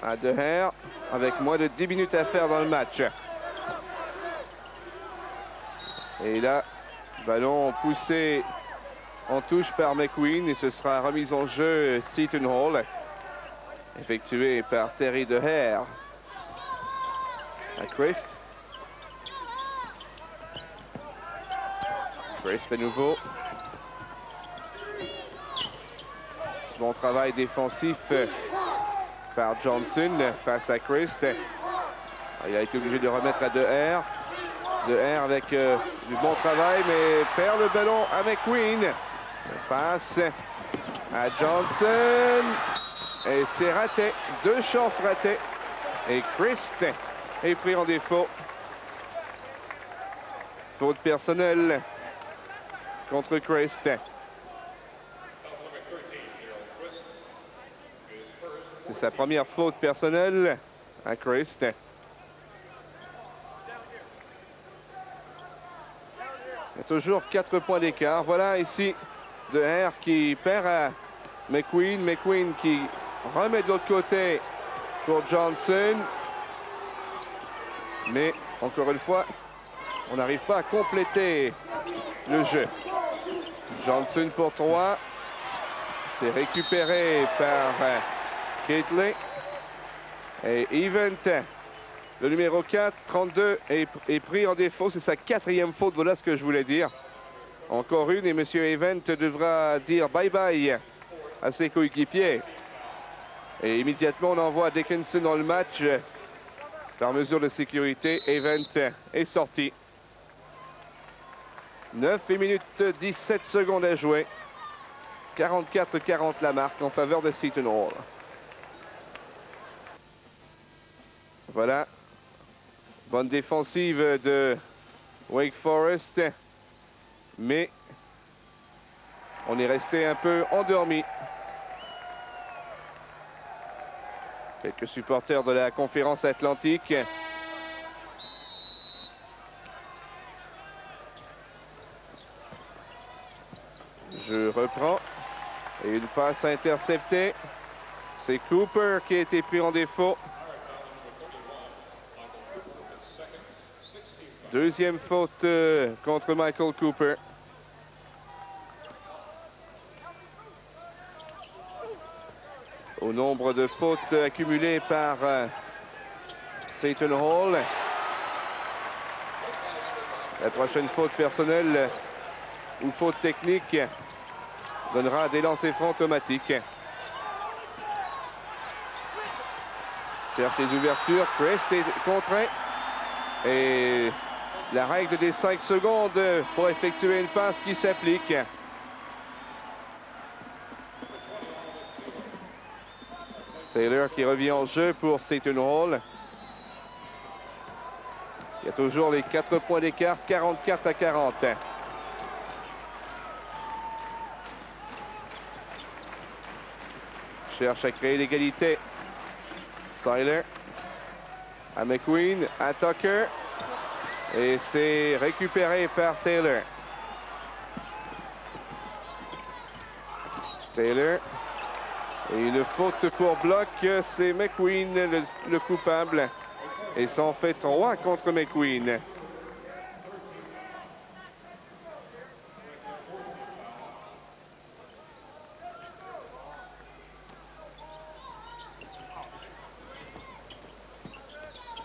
À De Herk avec moins de 10 minutes à faire dans le match. Et là, ballon poussé en touche par McQueen et ce sera remise en jeu Seton Hall, effectuée par Terry DeHare. À Christ. Christ à nouveau. Bon travail défensif par Johnson face à Christ. Il a été obligé de remettre à DeHare. DeHare avec du bon travail, mais perd le ballon à McQueen. Passe à Johnson. Et c'est raté. 2 chances ratées. Et Christ est pris en défaut. Faute personnelle contre Christ. C'est sa première faute personnelle à Christ. Il y a toujours 4 points d'écart. Voilà ici DeHare qui perd à McQueen. McQueen qui remet de l'autre côté pour Johnson. Mais encore une fois, on n'arrive pas à compléter le jeu. Johnson pour 3. C'est récupéré par Caitlin. Et Event, le numéro 4, 32, est pris en défaut. C'est sa 4e faute. Voilà ce que je voulais dire. Encore une et M. Event devra dire bye-bye à ses coéquipiers. Et immédiatement, on envoie Dickinson dans le match. Par mesure de sécurité, Event est sorti. 9 minutes 17 secondes à jouer. 44-40 la marque en faveur de Seton Hall. Voilà. Bonne défensive de Wake Forest. Mais on est resté un peu endormi. Quelques supporters de la conférence atlantique. Je reprends. Et une passe interceptée. C'est Cooper qui a été pris en défaut. Deuxième faute contre Michael Cooper. Au nombre de fautes accumulées par Seton Hall. La prochaine faute personnelle ou faute technique donnera des lancers francs automatiques. Cherche les ouvertures. Christ est contraint. Et la règle des 5 secondes pour effectuer une passe qui s'applique. Taylor qui revient en jeu pour Seton Hall. Il y a toujours les 4 points d'écart, 44-40. Cherche à créer l'égalité. Seiler à McQueen, à Tucker. Et c'est récupéré par Taylor. Taylor. Et une faute pour bloc, c'est McQueen le coupable. Et ça en fait 3 contre McQueen.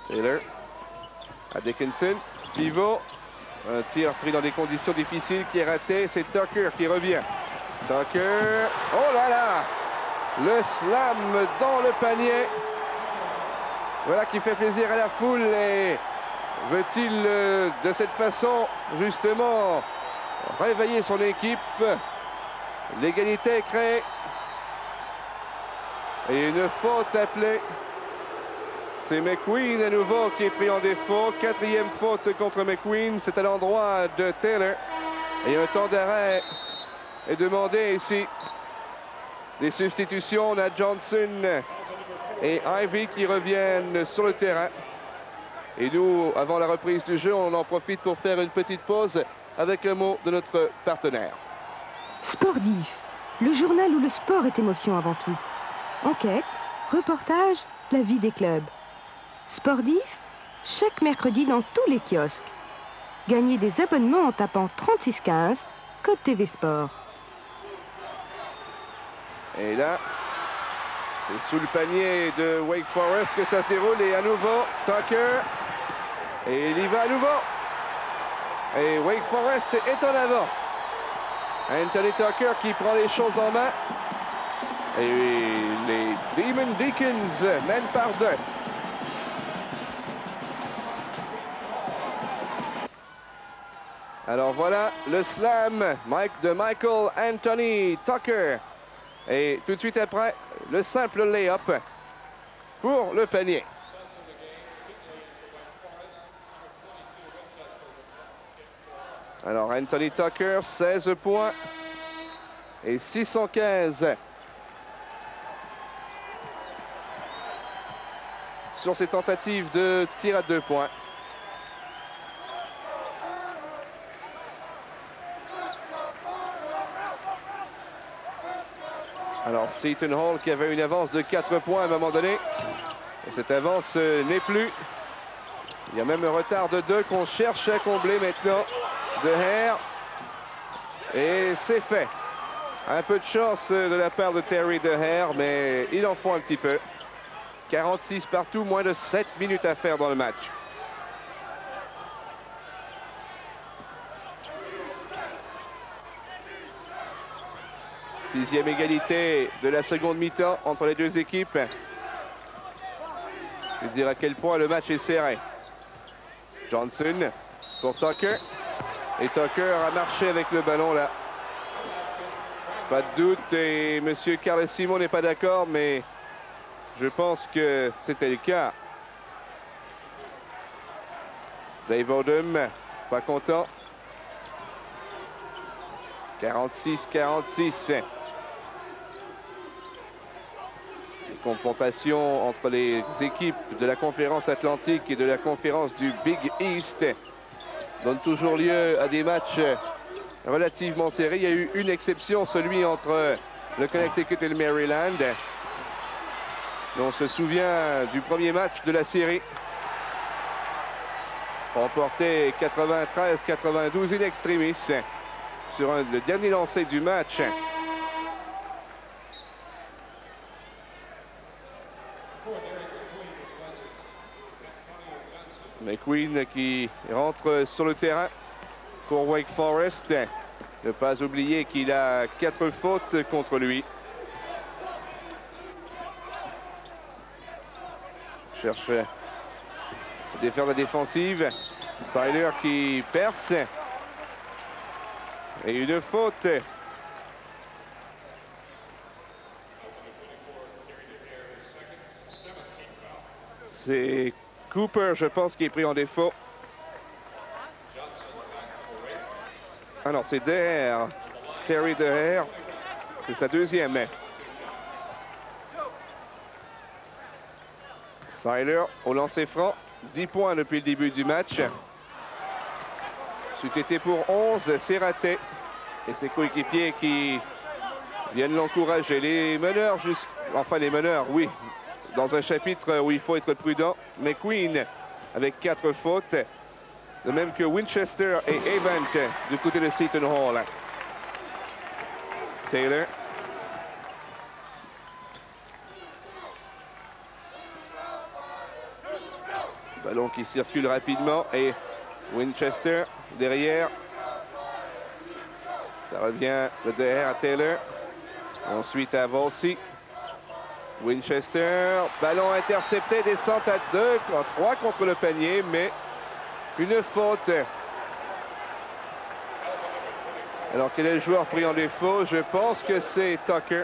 Taylor à Dickinson, pivot. Un tir pris dans des conditions difficiles qui est raté. C'est Tucker qui revient. Tucker, oh là là! Le slam dans le panier. Voilà qui fait plaisir à la foule. Et veut-il de cette façon justement réveiller son équipe? L'égalité est créée. Et une faute appelée. C'est McQueen à nouveau qui est pris en défaut. 4e faute contre McQueen. C'est à l'endroit de Taylor. Et un temps d'arrêt est demandé ici. Des substitutions, on a Johnson et Ivy qui reviennent sur le terrain. Et nous, avant la reprise du jeu, on en profite pour faire une petite pause avec un mot de notre partenaire. Sportif, le journal où le sport est émotion avant tout. Enquête, reportage, la vie des clubs. Sportif, chaque mercredi dans tous les kiosques. Gagnez des abonnements en tapant 3615, code TV Sport. Et là, c'est sous le panier de Wake Forest que ça se déroule. Et à nouveau, Tucker. Et il y va à nouveau. Et Wake Forest est en avant. Anthony Tucker qui prend les choses en main. Et les Demon Deacons mènent par 2. Alors voilà le slam de Michael Anthony Tucker. Et tout de suite après, le simple lay-up pour le panier. Alors Anthony Tucker, 16 points et 615 sur ses tentatives de tir à 2 points. Alors Seton Hall qui avait une avance de 4 points à un moment donné. Et cette avance n'est plus. Il y a même un retard de 2 qu'on cherche à combler maintenant. De Hare. Et c'est fait. Un peu de chance de la part de Terry De Hare, mais il en faut un petit peu. 46 partout, moins de 7 minutes à faire dans le match. Sixième égalité de la seconde mi-temps entre les deux équipes. C'est dire à quel point le match est serré. Johnson pour Tucker. Et Tucker a marché avec le ballon là. Pas de doute, et M. Carles Simon n'est pas d'accord, mais je pense que c'était le cas. Dave Odom, pas content. 46-46. Confrontation entre les équipes de la conférence Atlantique et de la conférence du Big East donne toujours lieu à des matchs relativement serrés. Il y a eu une exception, celui entre le Connecticut et le Maryland. On se souvient du premier match de la série. Remporté 93-92 in extremis sur le dernier lancer du match. McQueen qui rentre sur le terrain pour Wake Forest. Ne pas oublier qu'il a 4 fautes contre lui. Cherche à se défaire de la défensive. Siler qui perce. Et une faute. C'est Cooper, je pense, qui est pris en défaut. Ah non, c'est De Hare. Terry De Hare. C'est sa deuxième. Siler au lancer franc. 10 points depuis le début du match. C'eût été pour 11, c'est raté. Et ses coéquipiers qui viennent l'encourager. Les meneurs, enfin les meneurs, oui. Dans un chapitre où il faut être prudent. McQueen avec 4 fautes. De même que Winchester et Avant du côté de Seton Hall. Taylor. Ballon qui circule rapidement et Winchester derrière. Ça revient de derrière à Taylor. Ensuite à Volsi. Winchester, ballon intercepté, descente à 2, 3 contre le panier, mais une faute. Alors quel est le joueur pris en défaut? Je pense que c'est Tucker.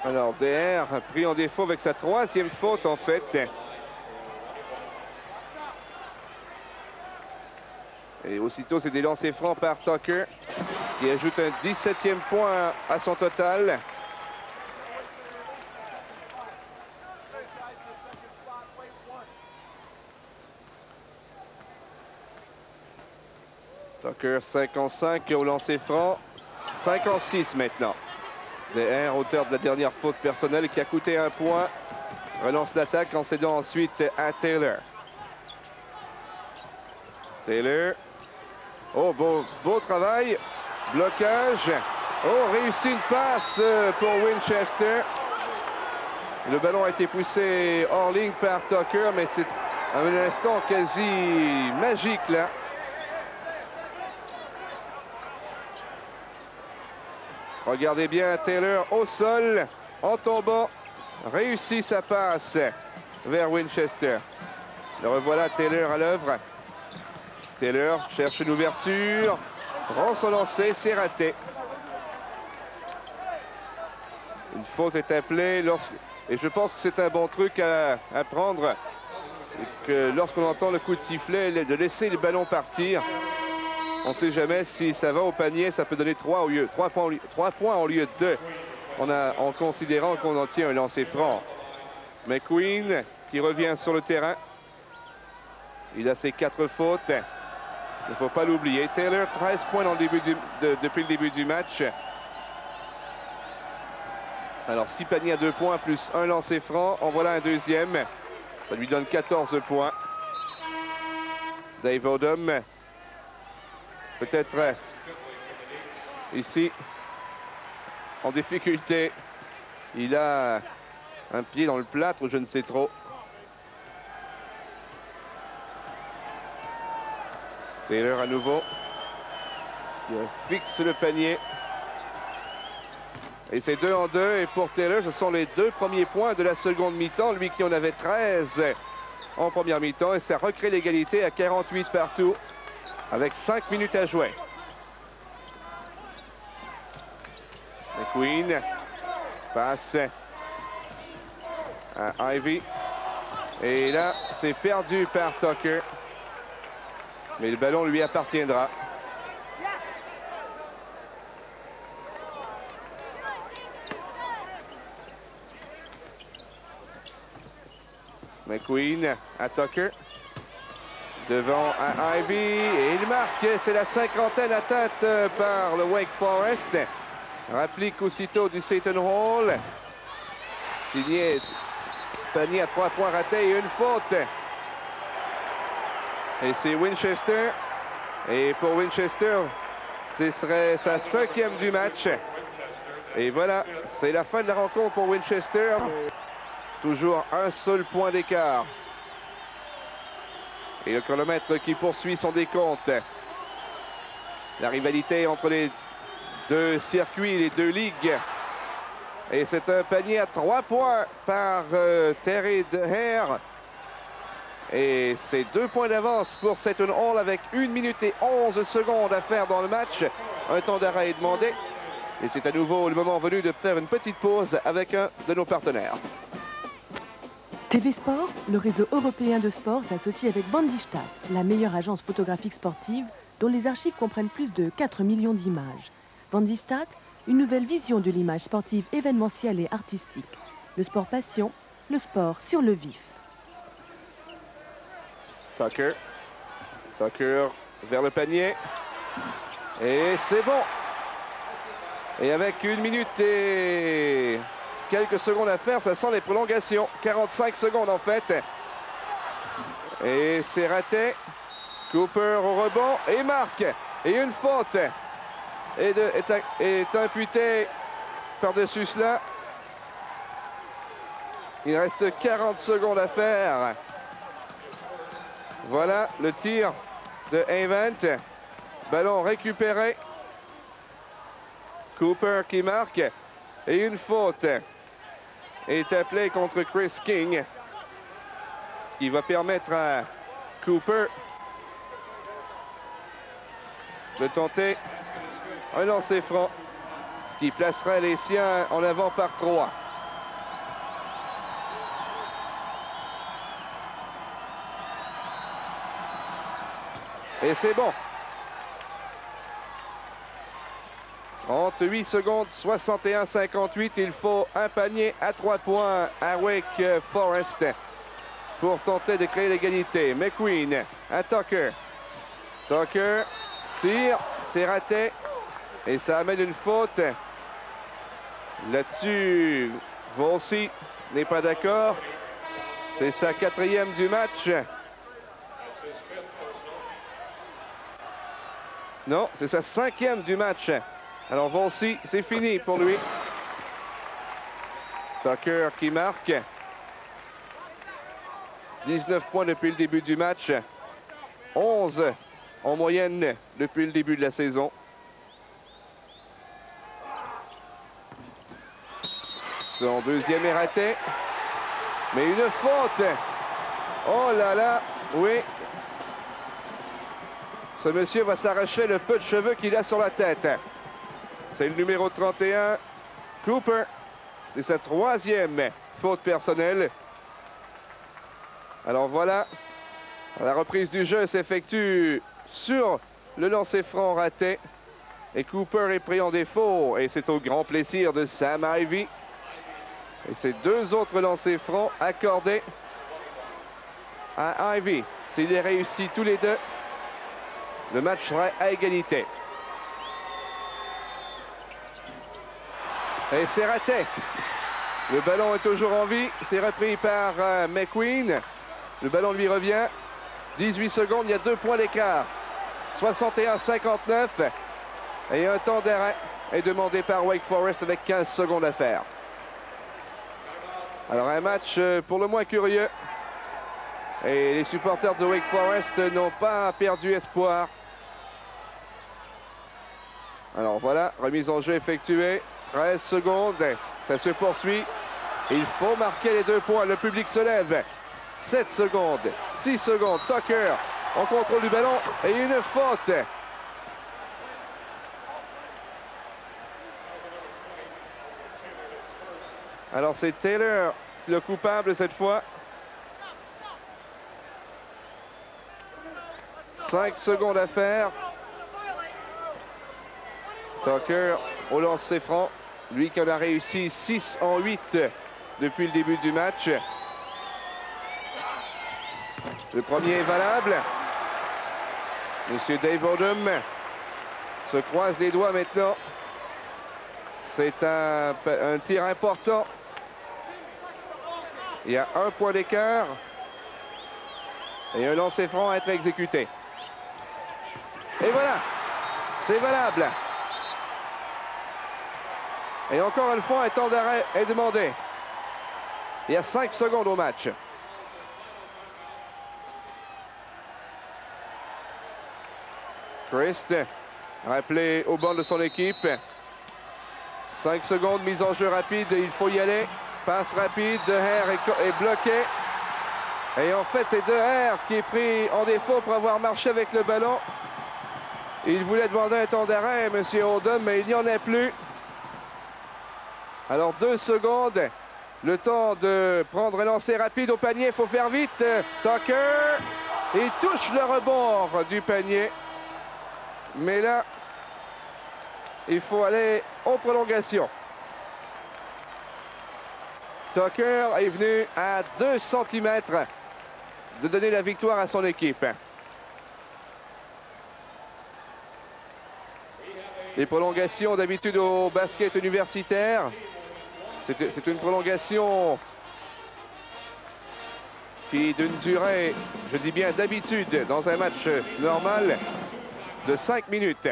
Alors DR pris en défaut avec sa 3e faute en fait. Et aussitôt, c'est des lancers francs par Tucker qui ajoute un 17e point à son total. Tucker 55 au lancer franc. 56 maintenant. DR, auteur de la dernière faute personnelle qui a coûté 1 point relance l'attaque en cédant ensuite à Taylor. Taylor. Oh, beau travail. Blocage. Oh, réussi une passe pour Winchester. Le ballon a été poussé hors ligne par Tucker, mais c'est un instant quasi magique là. Regardez bien Taylor au sol, en tombant, réussit sa passe vers Winchester. Le revoilà Taylor à l'œuvre. Taylor cherche une ouverture, prend son lancer, c'est raté. Une faute est appelée et je pense que c'est un bon truc à prendre. Et que lorsqu'on entend le coup de sifflet, de laisser le ballon partir. On ne sait jamais si ça va au panier, ça peut donner 3 points au lieu de 2. En considérant qu'on en tient un lancer franc. McQueen qui revient sur le terrain. Il a ses 4 fautes. Il ne faut pas l'oublier. Taylor, 13 points depuis le début du match. Alors 6 paniers à 2 points plus un lancer franc. En voilà un deuxième. Ça lui donne 14 points. Dave Odom. Peut-être ici en difficulté. Il a un pied dans le plâtre, je ne sais trop. Taylor à nouveau. Il fixe le panier. Et c'est 2 en 2. Et pour Taylor, ce sont les 2 premiers points de la seconde mi-temps. Lui qui en avait 13 en première mi-temps. Et ça recrée l'égalité à 48 partout. Avec 5 minutes à jouer. McQueen passe à Ivy. Et là, c'est perdu par Tucker. Mais le ballon lui appartiendra. McQueen à Tucker. Devant à Ivy. Et il marque. C'est la 50e atteinte par le Wake Forest. Rapplique aussitôt du Seton Hall. Signé panier à 3 points raté et une faute. Et c'est Winchester. Et pour Winchester, ce serait sa 5e du match. Et voilà, c'est la fin de la rencontre pour Winchester. Toujours un seul point d'écart. Et le chronomètre qui poursuit son décompte. La rivalité entre les 2 circuits, les 2 ligues. Et c'est un panier à 3 points par Terry DeHare. Et c'est 2 points d'avance pour Seton Hall avec 1 minute et 11 secondes à faire dans le match. Un temps d'arrêt est demandé. Et c'est à nouveau le moment venu de faire une petite pause avec un de nos partenaires. TV Sport, le réseau européen de sport, s'associe avec Bandistat, la meilleure agence photographique sportive dont les archives comprennent plus de 4 millions d'images. Bandistat, une nouvelle vision de l'image sportive événementielle et artistique. Le sport passion, le sport sur le vif. Tucker vers le panier. Et c'est bon. Et avec 1 minute et quelques secondes à faire, ça sent les prolongations. 45 secondes en fait. Et c'est raté. Cooper au rebond et marque. Et une faute est imputée par-dessus cela. Il reste 40 secondes à faire. Voilà le tir de Avant. Ballon récupéré. Cooper qui marque. Et une faute est appelée contre Chris King. Ce qui va permettre à Cooper de tenter un lancer franc. Ce qui placerait les siens en avant par 3. Et c'est bon. 38 secondes, 61-58. Il faut un panier à 3 points à Wake Forest pour tenter de créer l'égalité. McQueen à Tucker. Tucker tire, c'est raté. Et ça amène une faute. Là-dessus, Volsi n'est pas d'accord. C'est sa 4e du match. Non, c'est sa 5e du match. Alors Vonsi, c'est fini pour lui. Tucker qui marque. 19 points depuis le début du match. 11 en moyenne depuis le début de la saison. Son deuxième est raté. Mais une faute. Oh là là, oui. Ce monsieur va s'arracher le peu de cheveux qu'il a sur la tête. C'est le numéro 31, Cooper. C'est sa 3e faute personnelle. Alors voilà, la reprise du jeu s'effectue sur le lancer franc raté. Et Cooper est pris en défaut. Et c'est au grand plaisir de Sam Ivey. Et ces 2 autres lancers francs accordés à Ivey. S'il les réussit tous les 2, le match serait à égalité. Et c'est raté. Le ballon est toujours en vie. C'est repris par McQueen. Le ballon lui revient. 18 secondes, il y a 2 points d'écart. 61-59. Et un temps d'arrêt est demandé par Wake Forest avec 15 secondes à faire. Alors un match pour le moins curieux. Et les supporters de Wake Forest n'ont pas perdu espoir. Alors voilà, remise en jeu effectuée. 13 secondes, ça se poursuit. Il faut marquer les 2 points, le public se lève. 7 secondes, 6 secondes, Tucker en contrôle du ballon et une faute. Alors c'est Taylor le coupable cette fois. 5 secondes à faire. Tucker au lancer franc. Lui qui en a réussi 6 en 8 depuis le début du match. Le premier est valable. Monsieur Dave Odom se croise les doigts maintenant. C'est un tir important. Il y a 1 point d'écart. Et un lancer franc à être exécuté. Et voilà, c'est valable. Et encore une fois, un temps d'arrêt est demandé. Il y a 5 secondes au match. Christ, rappelé au banc de son équipe. 5 secondes, mise en jeu rapide, il faut y aller. Passe rapide, De Hair est bloqué. Et en fait, c'est De Hair qui est pris en défaut pour avoir marché avec le ballon. Il voulait demander un temps d'arrêt, M. Odom, mais il n'y en a plus. Alors 2 secondes, le temps de prendre un lancer rapide au panier, il faut faire vite. Tucker, il touche le rebord du panier. Mais là, il faut aller en prolongation. Tucker est venu à 2 cm de donner la victoire à son équipe. Les prolongations d'habitude au basket universitaire. C'est une prolongation qui est d'une durée, je dis bien d'habitude, dans un match normal, de 5 minutes.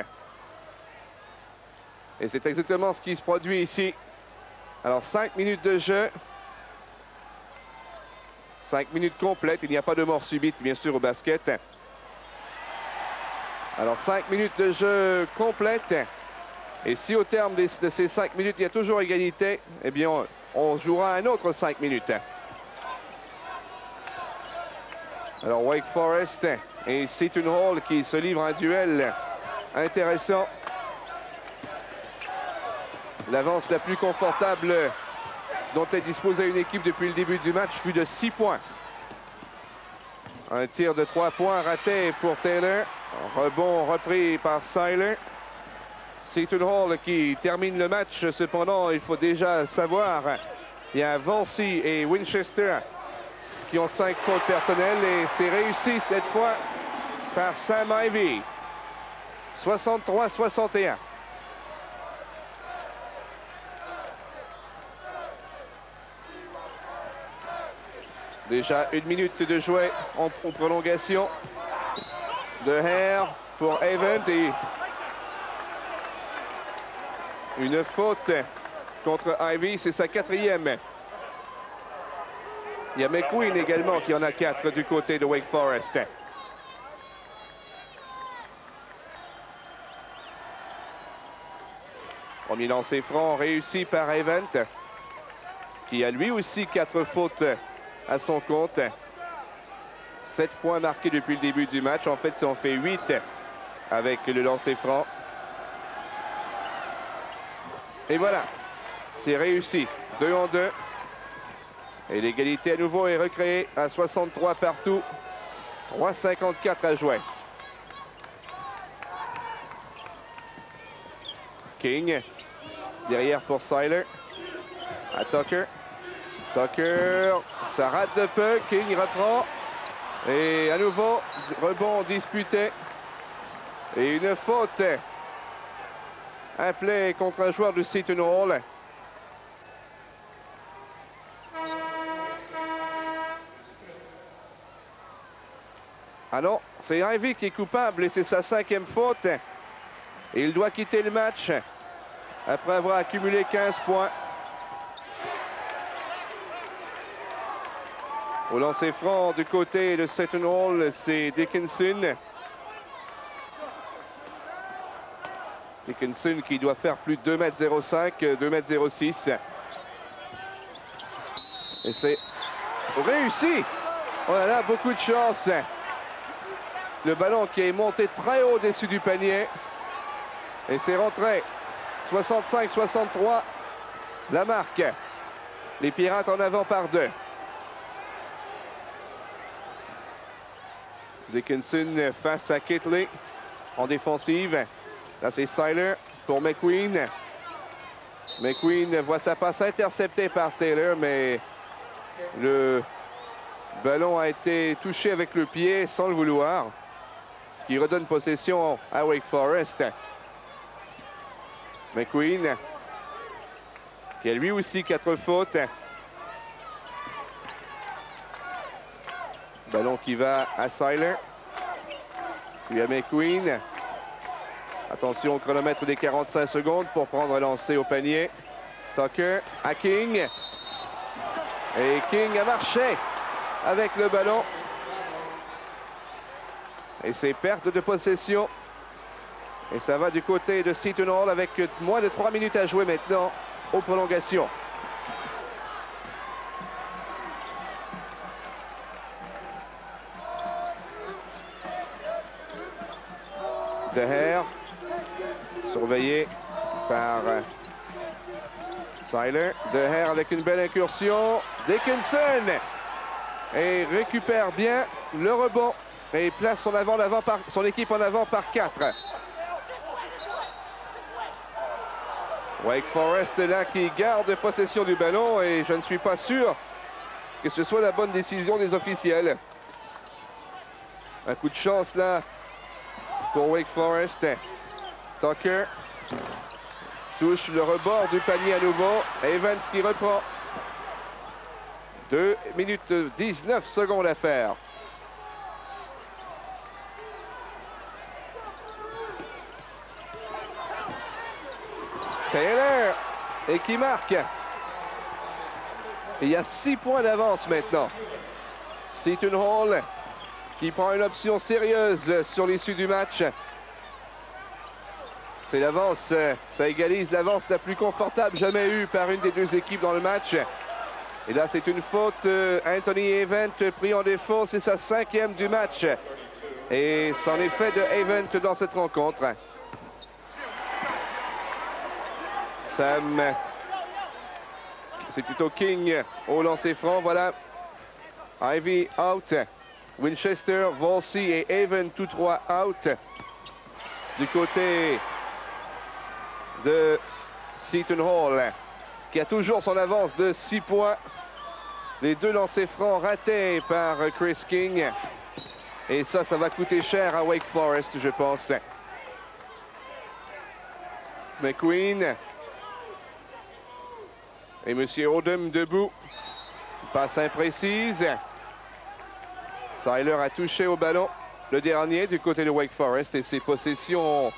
Et c'est exactement ce qui se produit ici. Alors 5 minutes de jeu. 5 minutes complètes. Il n'y a pas de mort subite, bien sûr, au basket. Alors 5 minutes de jeu complète. Et si au terme de ces 5 minutes, il y a toujours égalité, eh bien, on jouera un autre 5 minutes. Alors Wake Forest et Seton Hall qui se livrent un duel intéressant. L'avance la plus confortable dont est disposée une équipe depuis le début du match fut de 6 points. Un tir de 3 points raté pour Taylor. Rebond repris par Seiler. Seton Hall qui termine le match. Cependant, il faut déjà savoir, il y a Vonsi et Winchester qui ont 5 fautes personnelles et c'est réussi cette fois par Sam Ivey. 63-61. Déjà 1 minute de jouer en prolongation. De Hare pour Event et une faute contre Ivy, c'est sa 4e. Il y a McQueen également qui en a 4 du côté de Wake Forest. Premier lancer franc réussi par Event, qui a lui aussi 4 fautes à son compte. 7 points marqués depuis le début du match. En fait, ça en fait 8 avec le lancer franc. Et voilà, c'est réussi. 2 en 2. Et l'égalité à nouveau est recréée à 63 partout. 3,54 à jouer. King, derrière pour Seiler. À Tucker. Tucker, ça rate de peu. King reprend. Et à nouveau, rebond disputé. Et une faute. Un play contre un joueur de Seton Hall. Ah non, c'est Ivy qui est coupable et c'est sa 5e faute. Et il doit quitter le match après avoir accumulé 15 points. Au lancer franc du côté de Seton Hall, c'est Dickinson. Dickinson qui doit faire plus de 2,05 m, 2,06 m. Et c'est réussi. Oh là là, beaucoup de chance. Le ballon qui est monté très haut au-dessus du panier. Et c'est rentré. 65-63. La marque. Les Pirates en avant par 2. Dickinson face à Kitley en défensive. Là, c'est Seiler pour McQueen. McQueen voit sa passe interceptée par Taylor, mais le ballon a été touché avec le pied sans le vouloir. Ce qui redonne possession à Wake Forest. McQueen, qui a lui aussi 4 fautes. Ballon qui va à Seiler. Puis à McQueen. Attention au chronomètre des 45 secondes pour prendre un lancer au panier. Tucker à King. Et King a marché avec le ballon. Et c'est perte de possession. Et ça va du côté de Seton Hall avec moins de 3 minutes à jouer maintenant aux prolongations. De Hare, surveillé par Seiler. De Hare avec une belle incursion. Dickinson et récupère bien le rebond et place son équipe en avant par 4. Wake Forest là qui garde possession du ballon et je ne suis pas sûr que ce soit la bonne décision des officiels. Un coup de chance là pour Wake Forest. Tucker touche le rebord du panier à nouveau. Event qui reprend. 2 minutes 19 secondes à faire. Taylor et qui marque. Et il y a 6 points d'avance maintenant. Seton Hall qui prend une option sérieuse sur l'issue du match. C'est l'avance, ça égalise l'avance la plus confortable jamais eue par une des deux équipes dans le match. Et là, c'est une faute. Anthony Event pris en défaut, c'est sa 5e du match. Et c'en est fait de Event dans cette rencontre. Sam, c'est plutôt King au lancer franc, voilà. Ivy out. Winchester, Volsey et Event, tous 3 out. Du côté de Seton Hall, qui a toujours son avance de 6 points. Les 2 lancers francs ratés par Chris King. Et ça va coûter cher à Wake Forest, je pense. McQueen. Et M. Odom debout. Passe imprécise. Seiler a touché au ballon, le dernier du côté de Wake Forest, et ses possessions.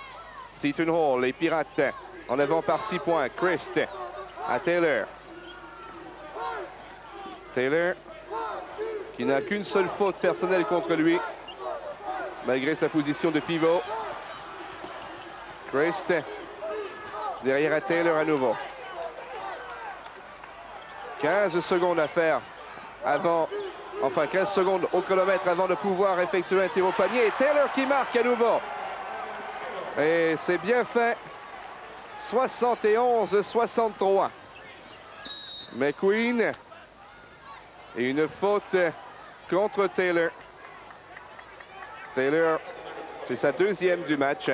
Seton Hall, les Pirates, en avant par 6 points. Christ à Taylor. Taylor qui n'a qu'une seule faute personnelle contre lui, malgré sa position de pivot. Christ derrière à Taylor à nouveau. 15 secondes à faire avant, enfin 15 secondes au chronomètre avant de pouvoir effectuer un tir au panier. Et Taylor qui marque à nouveau. Et c'est bien fait. 71-63. McQueen. Et une faute contre Taylor. Taylor, c'est sa deuxième du match.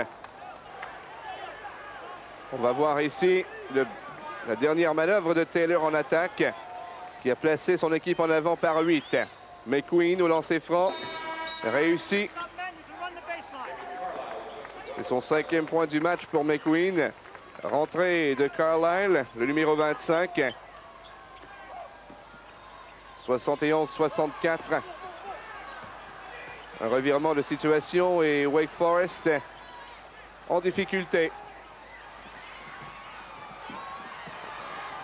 On va voir ici la dernière manœuvre de Taylor en attaque, qui a placé son équipe en avant par 8. McQueen au lancer franc, réussi. C'est son 5e point du match pour McQueen. Rentrée de Carlisle, le numéro 25. 71-64. Un revirement de situation et Wake Forest en difficulté.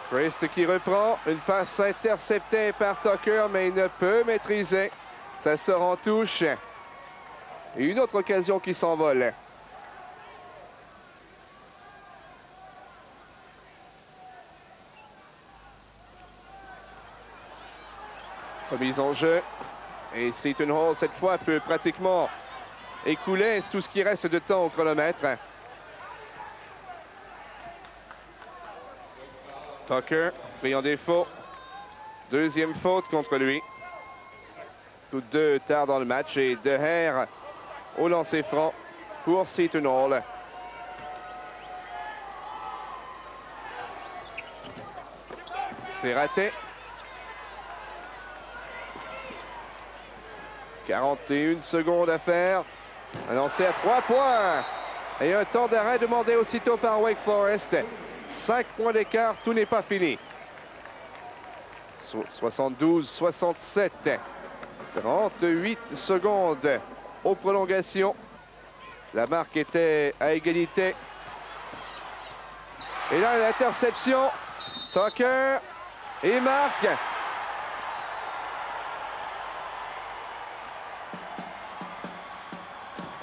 Christ qui reprend, une passe interceptée par Tucker, mais il ne peut maîtriser. Ça sort en touche. Et une autre occasion qui s'envole. Remise en jeu. Et Seton Hall, cette fois, peut pratiquement écouler tout ce qui reste de temps au chronomètre. Tucker, pris en défaut. Deuxième faute contre lui. Toutes deux tard dans le match. Et De Haer au lancer franc pour Seton Hall. C'est raté. 41 secondes à faire. Un lancer à 3 points. Et un temps d'arrêt demandé aussitôt par Wake Forest. 5 points d'écart, tout n'est pas fini. 72-67. 38 secondes aux prolongations. La marque était à égalité. Et là, l'interception. Tucker. Et marque.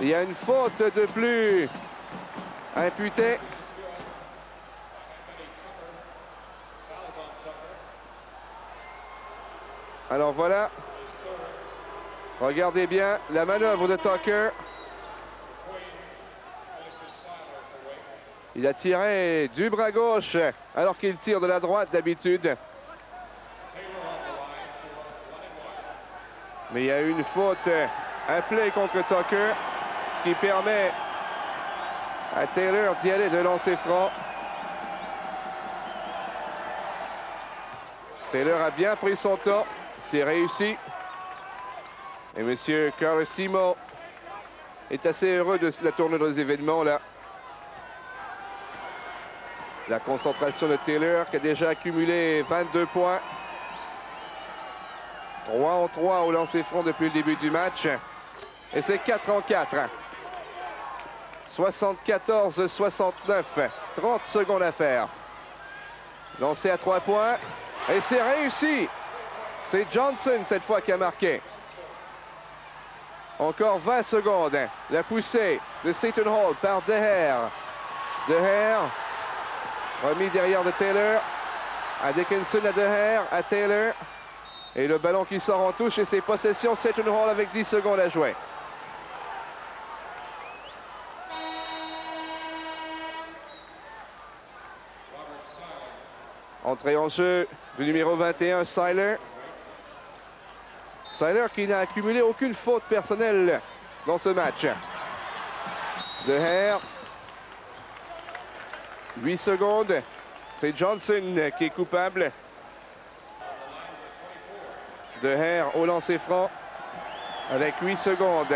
Il y a une faute de plus imputée. Alors voilà. Regardez bien la manœuvre de Tucker. Il a tiré du bras gauche alors qu'il tire de la droite d'habitude. Mais il y a une faute, un play contre Tucker. Ce qui permet à Taylor d'y aller de lancer franc. Taylor a bien pris son temps. C'est réussi. Et M. Carlesimo est assez heureux de la tournure des événements là. La concentration de Taylor qui a déjà accumulé 22 points. 3 en 3 au lancer franc depuis le début du match. Et c'est 4 en 4. 74-69. 30 secondes à faire. Lancé à 3 points. Et c'est réussi. C'est Johnson cette fois qui a marqué. Encore 20 secondes. La poussée de Seton Hall par De Haer. De Haer. Remis derrière de Taylor. À Dickinson, à De Haer, à Taylor. Et le ballon qui sort en touche et ses possessions. Seton Hall avec 10 secondes à jouer. Entrée en jeu du numéro 21, Seiler. Seiler qui n'a accumulé aucune faute personnelle dans ce match. De Haer. 8 secondes. C'est Johnson qui est coupable. De Haer au lancer franc avec 8 secondes.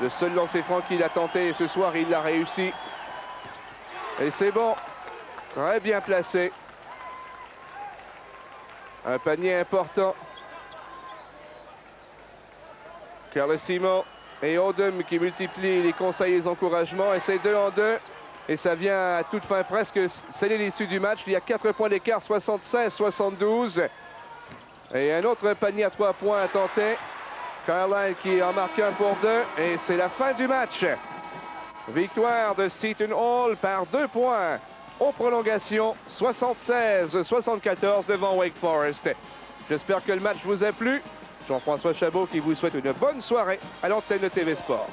Le seul lancer franc qu'il a tenté ce soir, il l'a réussi. Et c'est bon. Très bien placé. Un panier important. Carlesimo et Odom qui multiplient les conseils et les encouragements. Et c'est 2 en 2. Et ça vient à toute fin presque sceller l'issue du match. Il y a 4 points d'écart, 76-72. Et un autre panier à 3 points à tenter. Carlisle qui en marque un pour 2. Et c'est la fin du match. Victoire de Seton Hall par 2 points. En prolongation, 76-74 devant Wake Forest. J'espère que le match vous a plu. Jean-François Chabot qui vous souhaite une bonne soirée à l'antenne de TV Sport.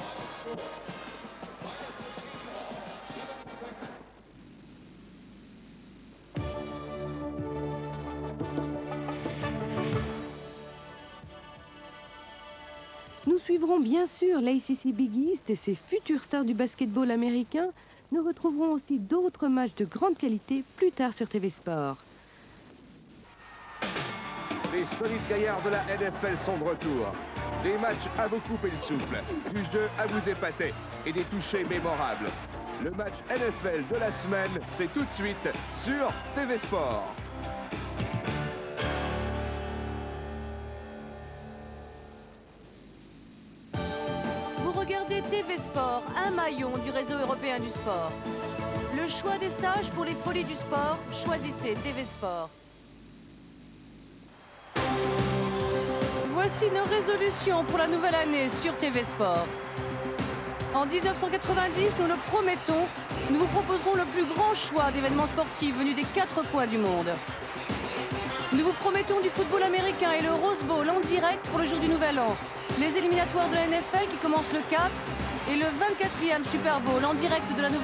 Nous suivrons bien sûr l'ACC Big East et ses futures stars du basketball américain. Nous retrouverons aussi d'autres matchs de grande qualité plus tard sur TV Sport. Les solides gaillards de la NFL sont de retour. Des matchs à vous couper le souffle, du jeu à vous épater et des touchés mémorables. Le match NFL de la semaine, c'est tout de suite sur TV Sport. Regardez TV Sport, un maillon du réseau européen du sport. Le choix des sages pour les folies du sport, choisissez TV Sport. Voici nos résolutions pour la nouvelle année sur TV Sport. En 1990, nous le promettons, nous vous proposerons le plus grand choix d'événements sportifs venus des 4 coins du monde. Nous vous promettons du football américain et le Rose Bowl en direct pour le jour du Nouvel An. Les éliminatoires de la NFL qui commencent le 4 et le 24e Super Bowl en direct de la nouvelle